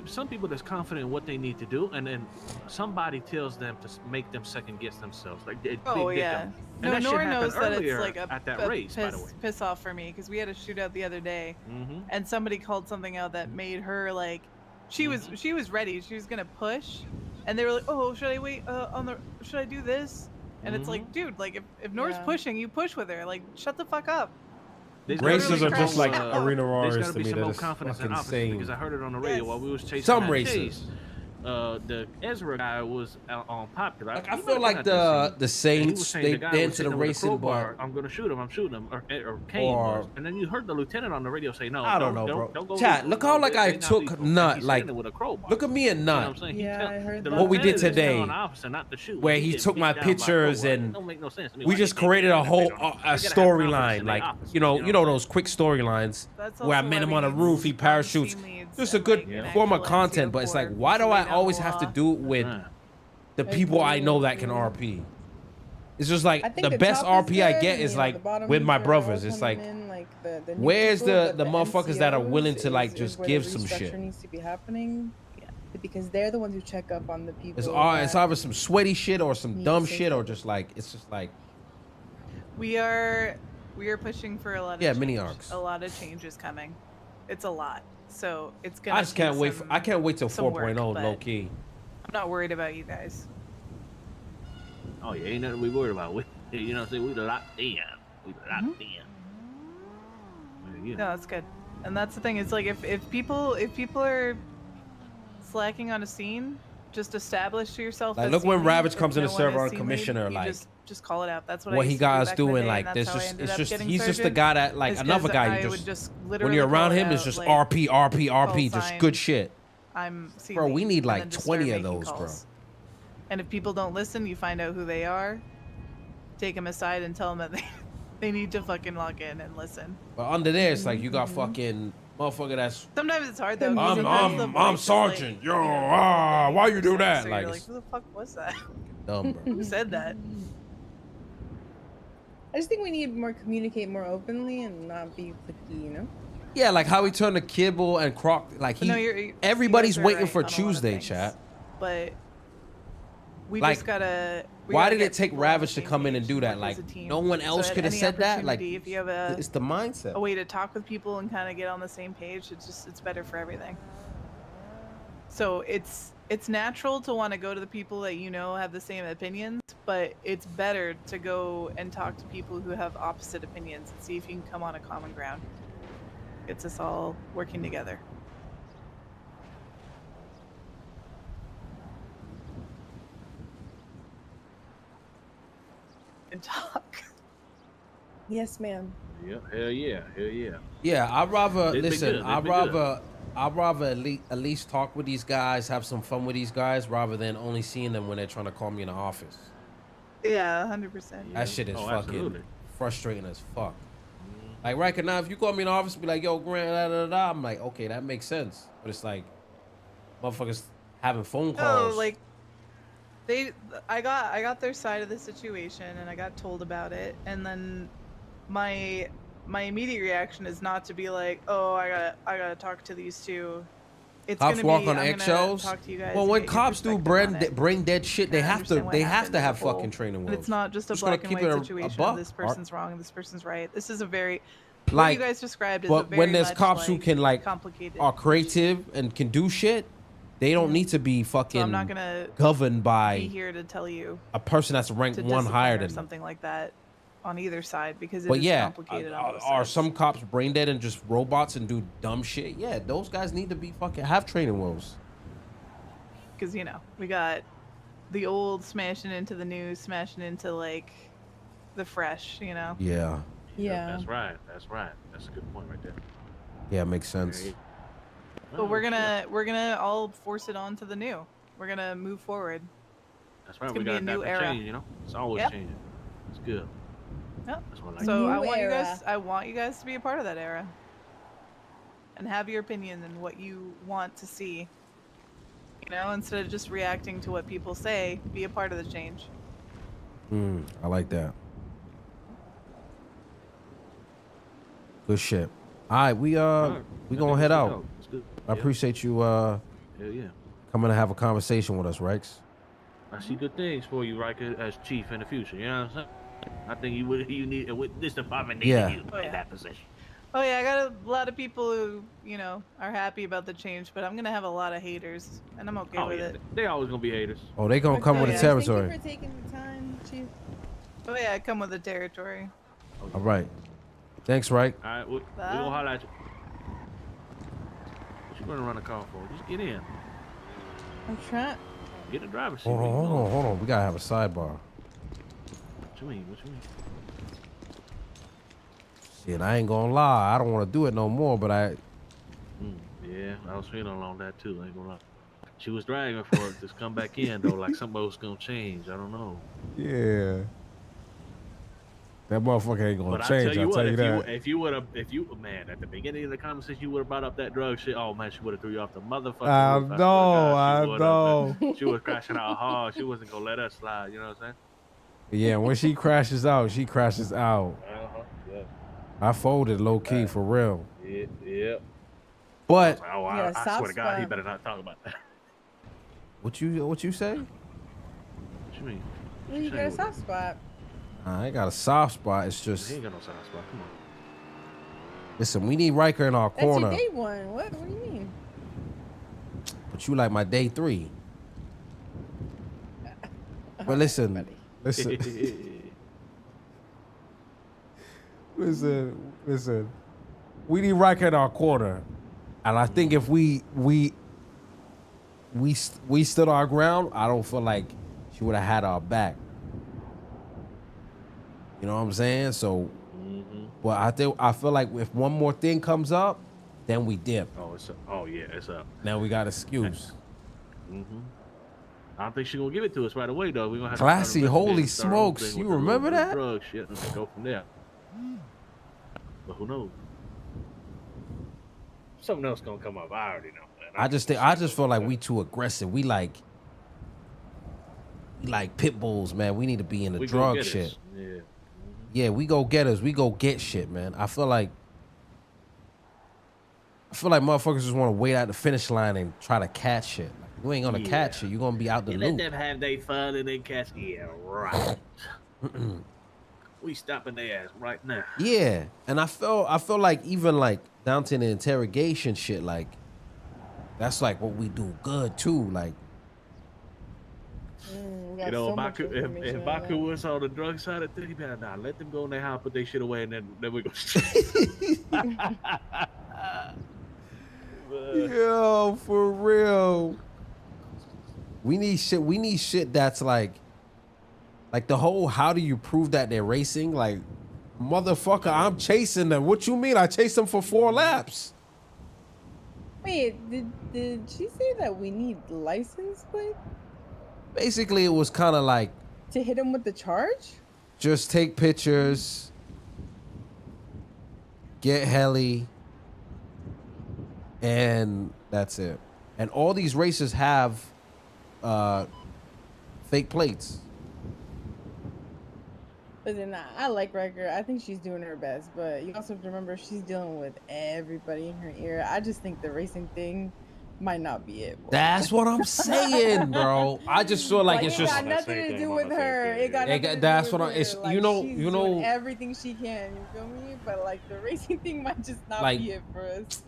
Speaker 3: some people that's confident in what they need to do, and then somebody tells them to make them second guess themselves. Like they
Speaker 7: yeah.
Speaker 3: them.
Speaker 7: No, Nora knows that it's like
Speaker 3: at that race, by the way.
Speaker 7: Piss off for me, because we had a shootout the other day, and somebody called something out that made her like, she was ready. She was gonna push, and they were like, oh, should I wait should I do this? And it's like, dude, like if Nora's pushing, you push with her. Like, shut the fuck up.
Speaker 1: Races are just like arena roars to me. That is
Speaker 3: confidence
Speaker 1: fucking
Speaker 3: in
Speaker 1: insane.
Speaker 3: Because I heard it on the radio while we was chasing
Speaker 1: some races.
Speaker 3: The Ezra guy was on popular.
Speaker 1: Like, I feel like the Saints they into the racing bar.
Speaker 3: I'm gonna shoot him. I'm shooting him. Or Kane. And then you heard the lieutenant on the radio say, "No,
Speaker 1: I don't know, bro.
Speaker 3: Don't go
Speaker 1: Chat, look how like I took nut. Like, look at me and nut.
Speaker 2: Yeah, I heard that.
Speaker 1: What we did today, where he took my pictures and we just created a whole storyline. Like, you know those quick storylines where I met him on a roof, he parachutes. Just a good form of content, but it's like, why do I always have to do it with the people I know that can RP? It's just like the best RP I get is like with my brothers. It's like, where's the motherfuckers that are willing to like just give some shit?
Speaker 2: Needs to be happening because they're the ones who check up on the people.
Speaker 1: It's either some sweaty shit or some dumb shit or just like it's just like.
Speaker 7: We are pushing for a lot of
Speaker 1: mini arcs.
Speaker 7: A lot of changes coming. It's a lot. So it's gonna.
Speaker 1: I just can't wait. I can't wait till 4.0 low key.
Speaker 7: I'm not worried about you guys.
Speaker 3: Oh yeah, ain't nothing we worried about. We, you know, what I'm saying, we locked in. We locked in.
Speaker 7: No, that's good. And that's the thing. It's like if people are slacking on a scene, just establish to yourself.
Speaker 1: Like, look when Ravage comes in the server on commissioner, like
Speaker 7: just call it out. That's what
Speaker 1: he guys doing. Like, there's just he's just the guy that like another guy. You just when you're around him, it's just RP, just good shit. Bro, we need like 20 of those, bro.
Speaker 7: And if people don't listen, you find out who they are, take them aside and tell them that they need to fucking log in and listen.
Speaker 1: But under there, it's like you got fucking motherfucker that's.
Speaker 7: Sometimes it's hard though.
Speaker 1: I'm sergeant. Like, yo, why you do that?
Speaker 7: So
Speaker 1: like,
Speaker 7: you're like, who the fuck was that?
Speaker 1: Dumb, bro.
Speaker 7: Who said that?
Speaker 2: I just think we need to communicate more openly and not be cliquey, you know?
Speaker 1: Yeah, like how he turned to Kibble and Croc. Like everybody's waiting for Tuesday, chat.
Speaker 7: But we
Speaker 1: like,
Speaker 7: just gotta.
Speaker 1: Why did it take Ravage to come in and do that? Like, no one else could have said that. Like,
Speaker 7: if you have
Speaker 1: it's the mindset.
Speaker 7: A way to talk with people and kind of get on the same page. It's better for everything. So it's natural to want to go to the people that you know have the same opinions, but it's better to go and talk to people who have opposite opinions and see if you can come on a common ground. Gets us all working together. And talk.
Speaker 2: Yes, ma'am.
Speaker 3: Yeah, hell yeah.
Speaker 1: Yeah, I'd rather listen. I'd rather at least talk with these guys, have some fun with these guys, rather than only seeing them when they're trying to call me in the office.
Speaker 7: Yeah, 100%.
Speaker 1: That shit is fucking
Speaker 3: absolutely
Speaker 1: frustrating as fuck. Like, Riker, now if you call me in the office and be like, yo, Grant, da da da, I'm like, okay, that makes sense. But it's like, motherfuckers having phone calls.
Speaker 7: Oh, like, I got their side of the situation and I got told about it, and then my immediate reaction is not to be like, oh, I gotta talk to these two. It's
Speaker 1: cops walk on eggshells. Well, when cops do bring dead shit, they have to have fucking training wheels.
Speaker 7: It's not just a black and white situation. This person's wrong and this person's right. This is a very what you guys described is a very
Speaker 1: when there's cops who can like
Speaker 7: complicated
Speaker 1: are creative and can do shit, they don't need to be fucking
Speaker 7: so I'm not gonna
Speaker 1: governed by
Speaker 7: be here to tell you
Speaker 1: a person that's ranked one higher than
Speaker 7: something like that on either side, because it is complicated on both
Speaker 1: are
Speaker 7: sides.
Speaker 1: some cops brain dead and just robots and do dumb shit? Yeah, those guys need to be fucking have training wheels.
Speaker 7: Because, you know, we got the old smashing into the new, smashing into like the fresh, you know?
Speaker 1: Yeah.
Speaker 2: Yeah.
Speaker 3: That's right. That's a good point right there.
Speaker 1: Yeah, it makes sense.
Speaker 7: But we're gonna all force it on to the new. We're gonna move forward.
Speaker 3: That's right.
Speaker 7: We got a new era.
Speaker 3: Change, you know? It's always changing. It's good.
Speaker 7: Yep.
Speaker 3: That's what I like.
Speaker 7: So I want you guys to be a part of that era. And have your opinion and what you want to see. You know, instead of just reacting to what people say, be a part of the change.
Speaker 1: I like that. Good shit. All right, we gonna head out. I appreciate you
Speaker 3: Hell yeah.
Speaker 1: coming to have a conversation with us, Rex.
Speaker 3: I see good things for you, Riker, as chief in the future. You know what I'm saying? I think you need this department needs you in that position.
Speaker 7: Oh yeah, I got a lot of people who, you know, are happy about the change, but I'm gonna have a lot of haters, and I'm okay with it.
Speaker 3: They always gonna be haters.
Speaker 1: Oh, they gonna come with the territory.
Speaker 2: Thank you for taking the time, Chief.
Speaker 7: Oh yeah, I come with the territory.
Speaker 1: All right. Thanks, Right.
Speaker 3: All right, we gonna holler at you. What you gonna run a car for? Just get in.
Speaker 2: I'm trying.
Speaker 3: Get the driver's seat.
Speaker 1: Hold on. We gotta have a sidebar.
Speaker 3: What you mean?
Speaker 1: Shit, I ain't gonna lie. I don't want to do it no more, but I.
Speaker 3: Yeah, I was feeling along that too. I ain't gonna lie. She was dragging for it to come back in though, like somebody was gonna change. I don't know.
Speaker 1: Yeah. That motherfucker ain't gonna change. I'll tell you that.
Speaker 3: If you man, at the beginning of the conversation, you would have brought up that drug shit. Oh man, she would have threw you off the motherfucker.
Speaker 1: I know.
Speaker 3: She was crashing out hard. She wasn't gonna let us slide. You know what I'm saying?
Speaker 1: Yeah, when she crashes out, she crashes out.
Speaker 3: Yeah.
Speaker 1: I folded low key for real.
Speaker 3: Yeah.
Speaker 1: But
Speaker 3: I swear to God, he better not talk about that.
Speaker 1: What you say?
Speaker 3: What you mean?
Speaker 2: You got a soft spot.
Speaker 1: I ain't got a soft spot. It's just.
Speaker 3: He ain't got no soft spot. Come on.
Speaker 1: Listen, we need Riker in our corner.
Speaker 2: That's your day one. What do you mean?
Speaker 1: But you like my day 3. But listen. Listen. We need Riker in our corner, and I think if we stood our ground, I don't feel like she would have had our back. You know what I'm saying? So, but I feel like if one more thing comes up, then we dip.
Speaker 3: It's up.
Speaker 1: Now we got excuse.
Speaker 3: I don't think she's gonna give it to us right away though. We gonna have
Speaker 1: Classy,
Speaker 3: to
Speaker 1: holy smokes! You remember that?
Speaker 3: Drug shit and go from there. But who knows? Something else gonna come up. I already know. Man.
Speaker 1: I just feel like we too aggressive. We like pit bulls, man. We need to be in the drug shit. Yeah, we go getters. We go get shit, man. I feel like motherfuckers just want to wait out the finish line and try to catch shit. Like, you ain't gonna catch it. You gonna be out the loop.
Speaker 3: Let them have their fun and then catch. Yeah, right. We stopping their ass right now.
Speaker 1: Yeah, and I feel like even like down to the interrogation shit, like that's like what we do good too. Like,
Speaker 3: you know, if Baku was on the drug side of things, he'd be like, nah, let them go in their house, put their shit away, and then we go.
Speaker 1: Yo, for real. We need shit that's like the whole how do you prove that they're racing? Like, motherfucker, I'm chasing them. What you mean? I chased them for 4 laps.
Speaker 2: Wait, did she say that we need license plate?
Speaker 1: Basically, it was kind of like
Speaker 2: to hit him with the charge?
Speaker 1: Just take pictures, get heli, and that's it. And all these races have fake plates.
Speaker 2: Listen, I like Riker. I think she's doing her best, but you also have to remember she's dealing with everybody in her ear. I just think the racing thing might not be it. Boy.
Speaker 1: That's what I'm saying, bro. I just feel like it's just
Speaker 2: got nothing to do with her. It got nothing to do
Speaker 1: that's
Speaker 2: with
Speaker 1: what
Speaker 2: her.
Speaker 1: it's
Speaker 2: like,
Speaker 1: you know
Speaker 2: doing everything she can. You feel me? But like the racing thing might just not be it for us.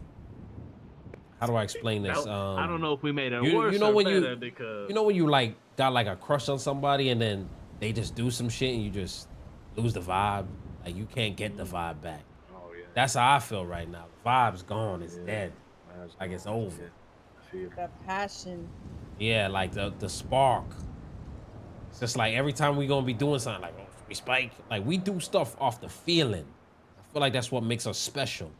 Speaker 1: How do I explain this?
Speaker 3: I don't know if we made it worse.
Speaker 1: You know when
Speaker 3: because
Speaker 1: you know when you like got like a crush on somebody and then they just do some shit and you just lose the vibe. Like you can't get the vibe back.
Speaker 3: Oh yeah.
Speaker 1: That's how I feel right now. The vibe's gone. It's dead. Like it's over.
Speaker 2: The passion.
Speaker 1: Yeah, like the spark. It's just like every time we gonna be doing something, like we spike, like we do stuff off the feeling. I feel like that's what makes us special.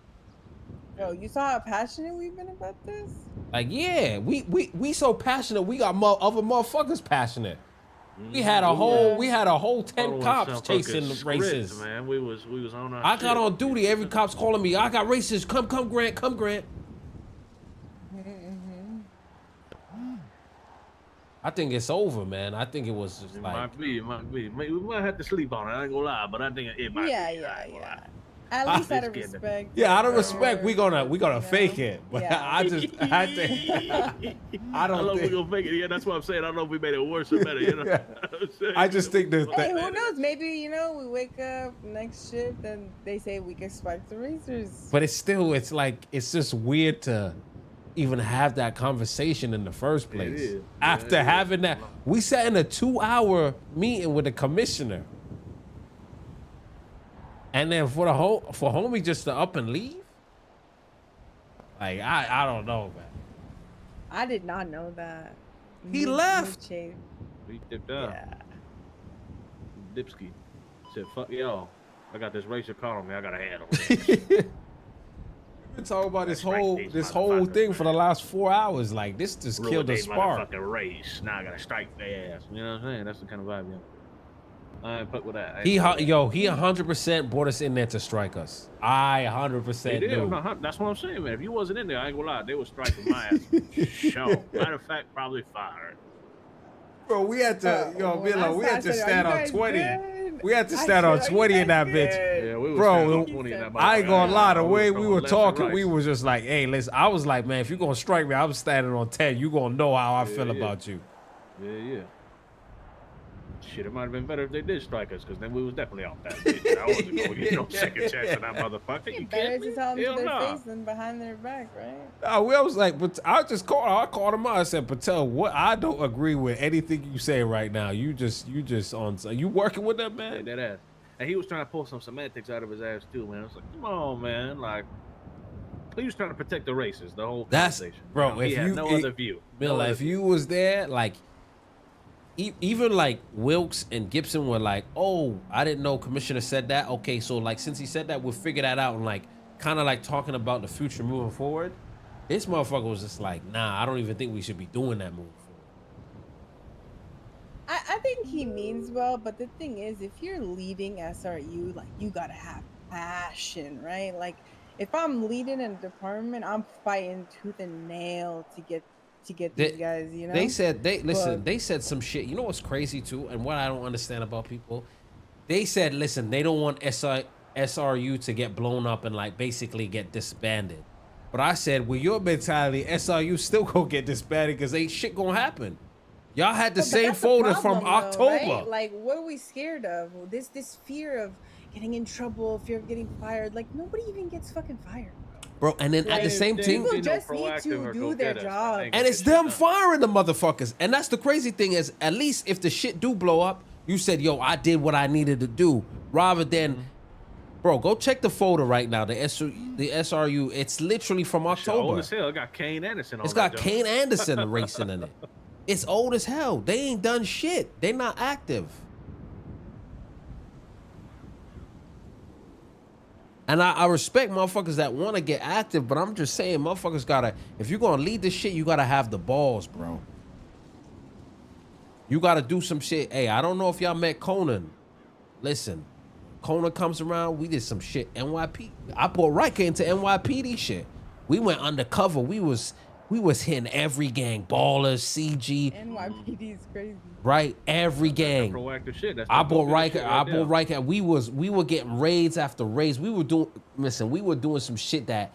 Speaker 2: Yo, you saw how passionate we've been about this?
Speaker 1: Like, yeah, we so passionate. We got other motherfuckers passionate. We had a whole 10 cops chasing the races.
Speaker 3: Man, we was on our.
Speaker 1: I got on duty. Every cop's calling me. I got races. Come, Grant. Come, Grant. I think it's over, man. I think it was just
Speaker 3: it might be. We might have to sleep on it. I ain't gonna lie, but I think it might be.
Speaker 2: Yeah. At least out of respect.
Speaker 1: Yeah, out of respect, we gonna fake it. But
Speaker 2: Yeah.
Speaker 1: I think I don't
Speaker 3: know
Speaker 1: think
Speaker 3: we're gonna fake it. Yeah, that's what I'm saying. I don't know if we made it worse or better. You know.
Speaker 1: I just think that.
Speaker 2: Hey, who knows? Maybe we wake up next shift and they say we can spike the racers.
Speaker 1: But it's just weird to even have that conversation in the first place. After having that, we sat in a 2-hour meeting with the commissioner. And then for homie just to up and leave? Like, I don't know, man.
Speaker 2: I did not know that.
Speaker 1: He left.
Speaker 3: He dipped out.
Speaker 2: Yeah.
Speaker 3: Dipski said, fuck y'all. I got this racer calling me. I got to handle
Speaker 1: We've been talking about this whole thing for the last 4 hours. Like, this just killed the spark.
Speaker 3: Race. Now I got to strike their ass. You know what I'm saying? That's the kind of vibe, yeah. I ain't put with that.
Speaker 1: He 100% brought us in there to strike us. I 100% knew.
Speaker 3: No, that's what I'm saying, man. If you wasn't in there, I ain't gonna lie, they was striking my ass. Show. Matter of fact, probably fired.
Speaker 1: Bro, we had to, we had to stand on 20. We had to stand on 20 in that bitch.
Speaker 3: Yeah, we was on 20 in that.
Speaker 1: I ain't gonna lie, the way we were talking, we was just like, hey, listen, I was like, man, if you gonna strike me, I'm standing on 10. You gonna know how I feel about you.
Speaker 3: Yeah. Shit, it might have been better if they did strike us, because then we was definitely off that bitch. I wasn't going to get no second chance at that motherfucker. You
Speaker 2: better
Speaker 3: kidding me?
Speaker 2: to tell them to their
Speaker 3: Nah.
Speaker 2: face than behind their back, right?
Speaker 1: I was like, but I called him out. I said, Patel, what? I don't agree with anything you say right now. You working with that man?
Speaker 3: That ass. And he was trying to pull some semantics out of his ass too, man. I was like, come on, man. Like, he was trying to protect the races, the whole conversation.
Speaker 1: Bro,
Speaker 3: he had no other view.
Speaker 1: Miller, if you was there, like, even like Wilkes and Gibson were like, oh, I didn't know Commissioner said that. Okay, so like since he said that, we'll figure that out and like kind of like talking about the future moving forward. This motherfucker was just like, nah, I don't even think we should be doing that moving forward.
Speaker 2: I think he means well, but the thing is, if you're leading SRU, like you gotta have passion, right? Like if I'm leading a department, I'm fighting tooth and nail to get these guys, you know.
Speaker 1: They said some shit. You know what's crazy too, and what I don't understand about people. They said, listen, they don't want SRU to get blown up and like basically get disbanded. But I said, with your mentality, SRU still gonna get disbanded because ain't shit gonna happen. Y'all had the same folder from October.
Speaker 2: Right? Like, what are we scared of? This fear of getting in trouble, fear of getting fired. Like, nobody even gets fucking fired.
Speaker 1: Bro, and then at the same time,
Speaker 2: people just need to do their job.
Speaker 1: And it's them firing the motherfuckers. And that's the crazy thing is, at least if the shit do blow up, you said, yo, I did what I needed to do. Rather than, bro, go check the folder right now. The SRU, it's literally from October.
Speaker 3: Old as hell. It got Kane Anderson on it.
Speaker 1: It's got Kane Anderson racing in it. It's old as hell. They ain't done shit. They not active. And I respect motherfuckers that want to get active, but I'm just saying, motherfuckers gotta, if you're gonna lead this shit, you gotta have the balls, bro. You gotta do some shit. Hey, I don't know if y'all met Conan. Listen, Conan comes around, we did some shit. NYP. I brought Riker into NYPD shit. We went undercover. We was hitting every gang. Ballers, CG.
Speaker 2: NYPD is crazy.
Speaker 1: Right? Every gang.
Speaker 3: Proactive shit. That's
Speaker 1: I bought Riker. We were getting raids after raids. We were doing some shit that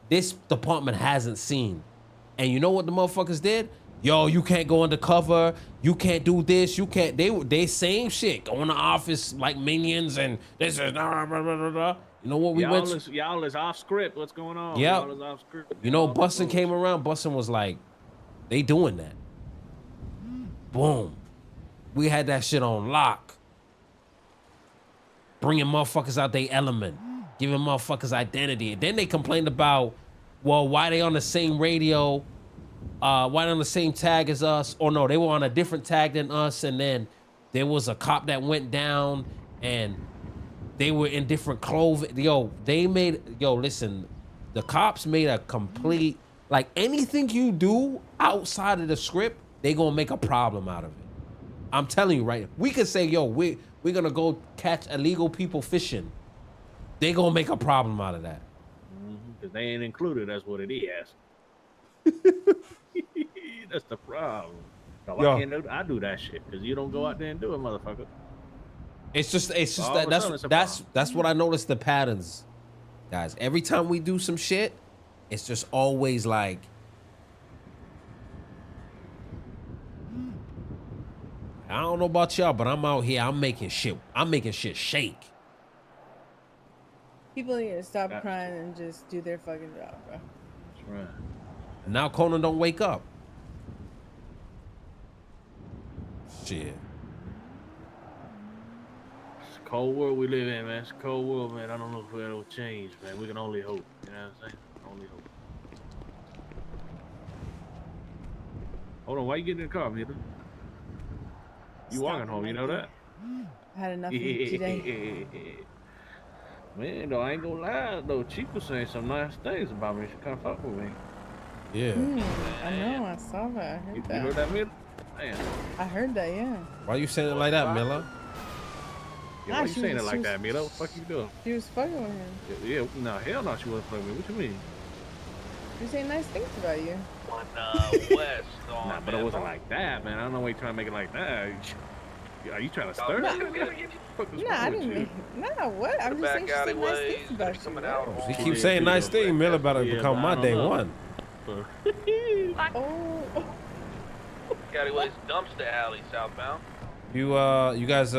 Speaker 1: this department hasn't seen. And you know what the motherfuckers did? Yo, you can't go undercover. You can't do this. You can't. They same shit. Go in the office like minions and this is blah, blah, blah, blah. You know what we went to?
Speaker 3: Y'all is off script. What's going on?
Speaker 1: Yeah.
Speaker 3: Y'all is off script.
Speaker 1: You know, Bustin came around. Bustin was like, they doing that. Boom. We had that shit on lock. Bringing motherfuckers out their element. Giving motherfuckers identity. And then they complained about, well, why they on the same radio? Why they on the same tag as us? Or no, they were on a different tag than us. And then there was a cop that went down and they were in different clothing. Listen, the cops made a complete, like anything you do outside of the script, they gonna make a problem out of it. I'm telling you, right? We could say, yo, we're gonna go catch illegal people fishing. They gonna make a problem out of that.
Speaker 3: Because they ain't included, that's what it is. That's the problem. So I do that shit because you don't go out there and do it, motherfucker.
Speaker 1: It's just that's what I noticed the patterns Guys, every time we do some shit, it's just always like, I don't know about y'all, but I'm out here. I'm making shit shake.
Speaker 2: People need to stop crying and just do their fucking job, bro.
Speaker 3: That's right.
Speaker 1: And now Conan don't wake up. Shit.
Speaker 3: It's a cold world we live in, man. It's a cold world, man. I don't know if it'll change, man. We can only hope. You know what I'm saying? Only hope. Hold on, why you getting in the car, Mila? You walking home, you know that?
Speaker 2: I had enough of it today.
Speaker 3: Man, though, I ain't gonna lie, though. Chief was saying some nice things about me. She come fuck with me.
Speaker 1: Yeah.
Speaker 2: I know, I saw that. I heard
Speaker 3: You
Speaker 2: that.
Speaker 3: heard that, Mila? Man.
Speaker 2: I heard that, yeah.
Speaker 1: Why you saying it like that, Miller?
Speaker 3: Yeah, why you saying it like that, Mila? What the fuck you doing?
Speaker 2: She was fucking with him.
Speaker 3: Yeah, no, hell no, she wasn't fucking with me. What you mean?
Speaker 2: She was saying nice things about you.
Speaker 3: West on, nah, but it wasn't like that, man. I don't know why you trying to make it like that. Are you trying to stir?
Speaker 2: Nah, I didn't mean. Nah, what? I'm just saying she said nice things about you.
Speaker 1: She keeps saying nice things. Miller better become my day one.
Speaker 2: Oh.
Speaker 9: Alleyways dumpster alley southbound.
Speaker 1: You guys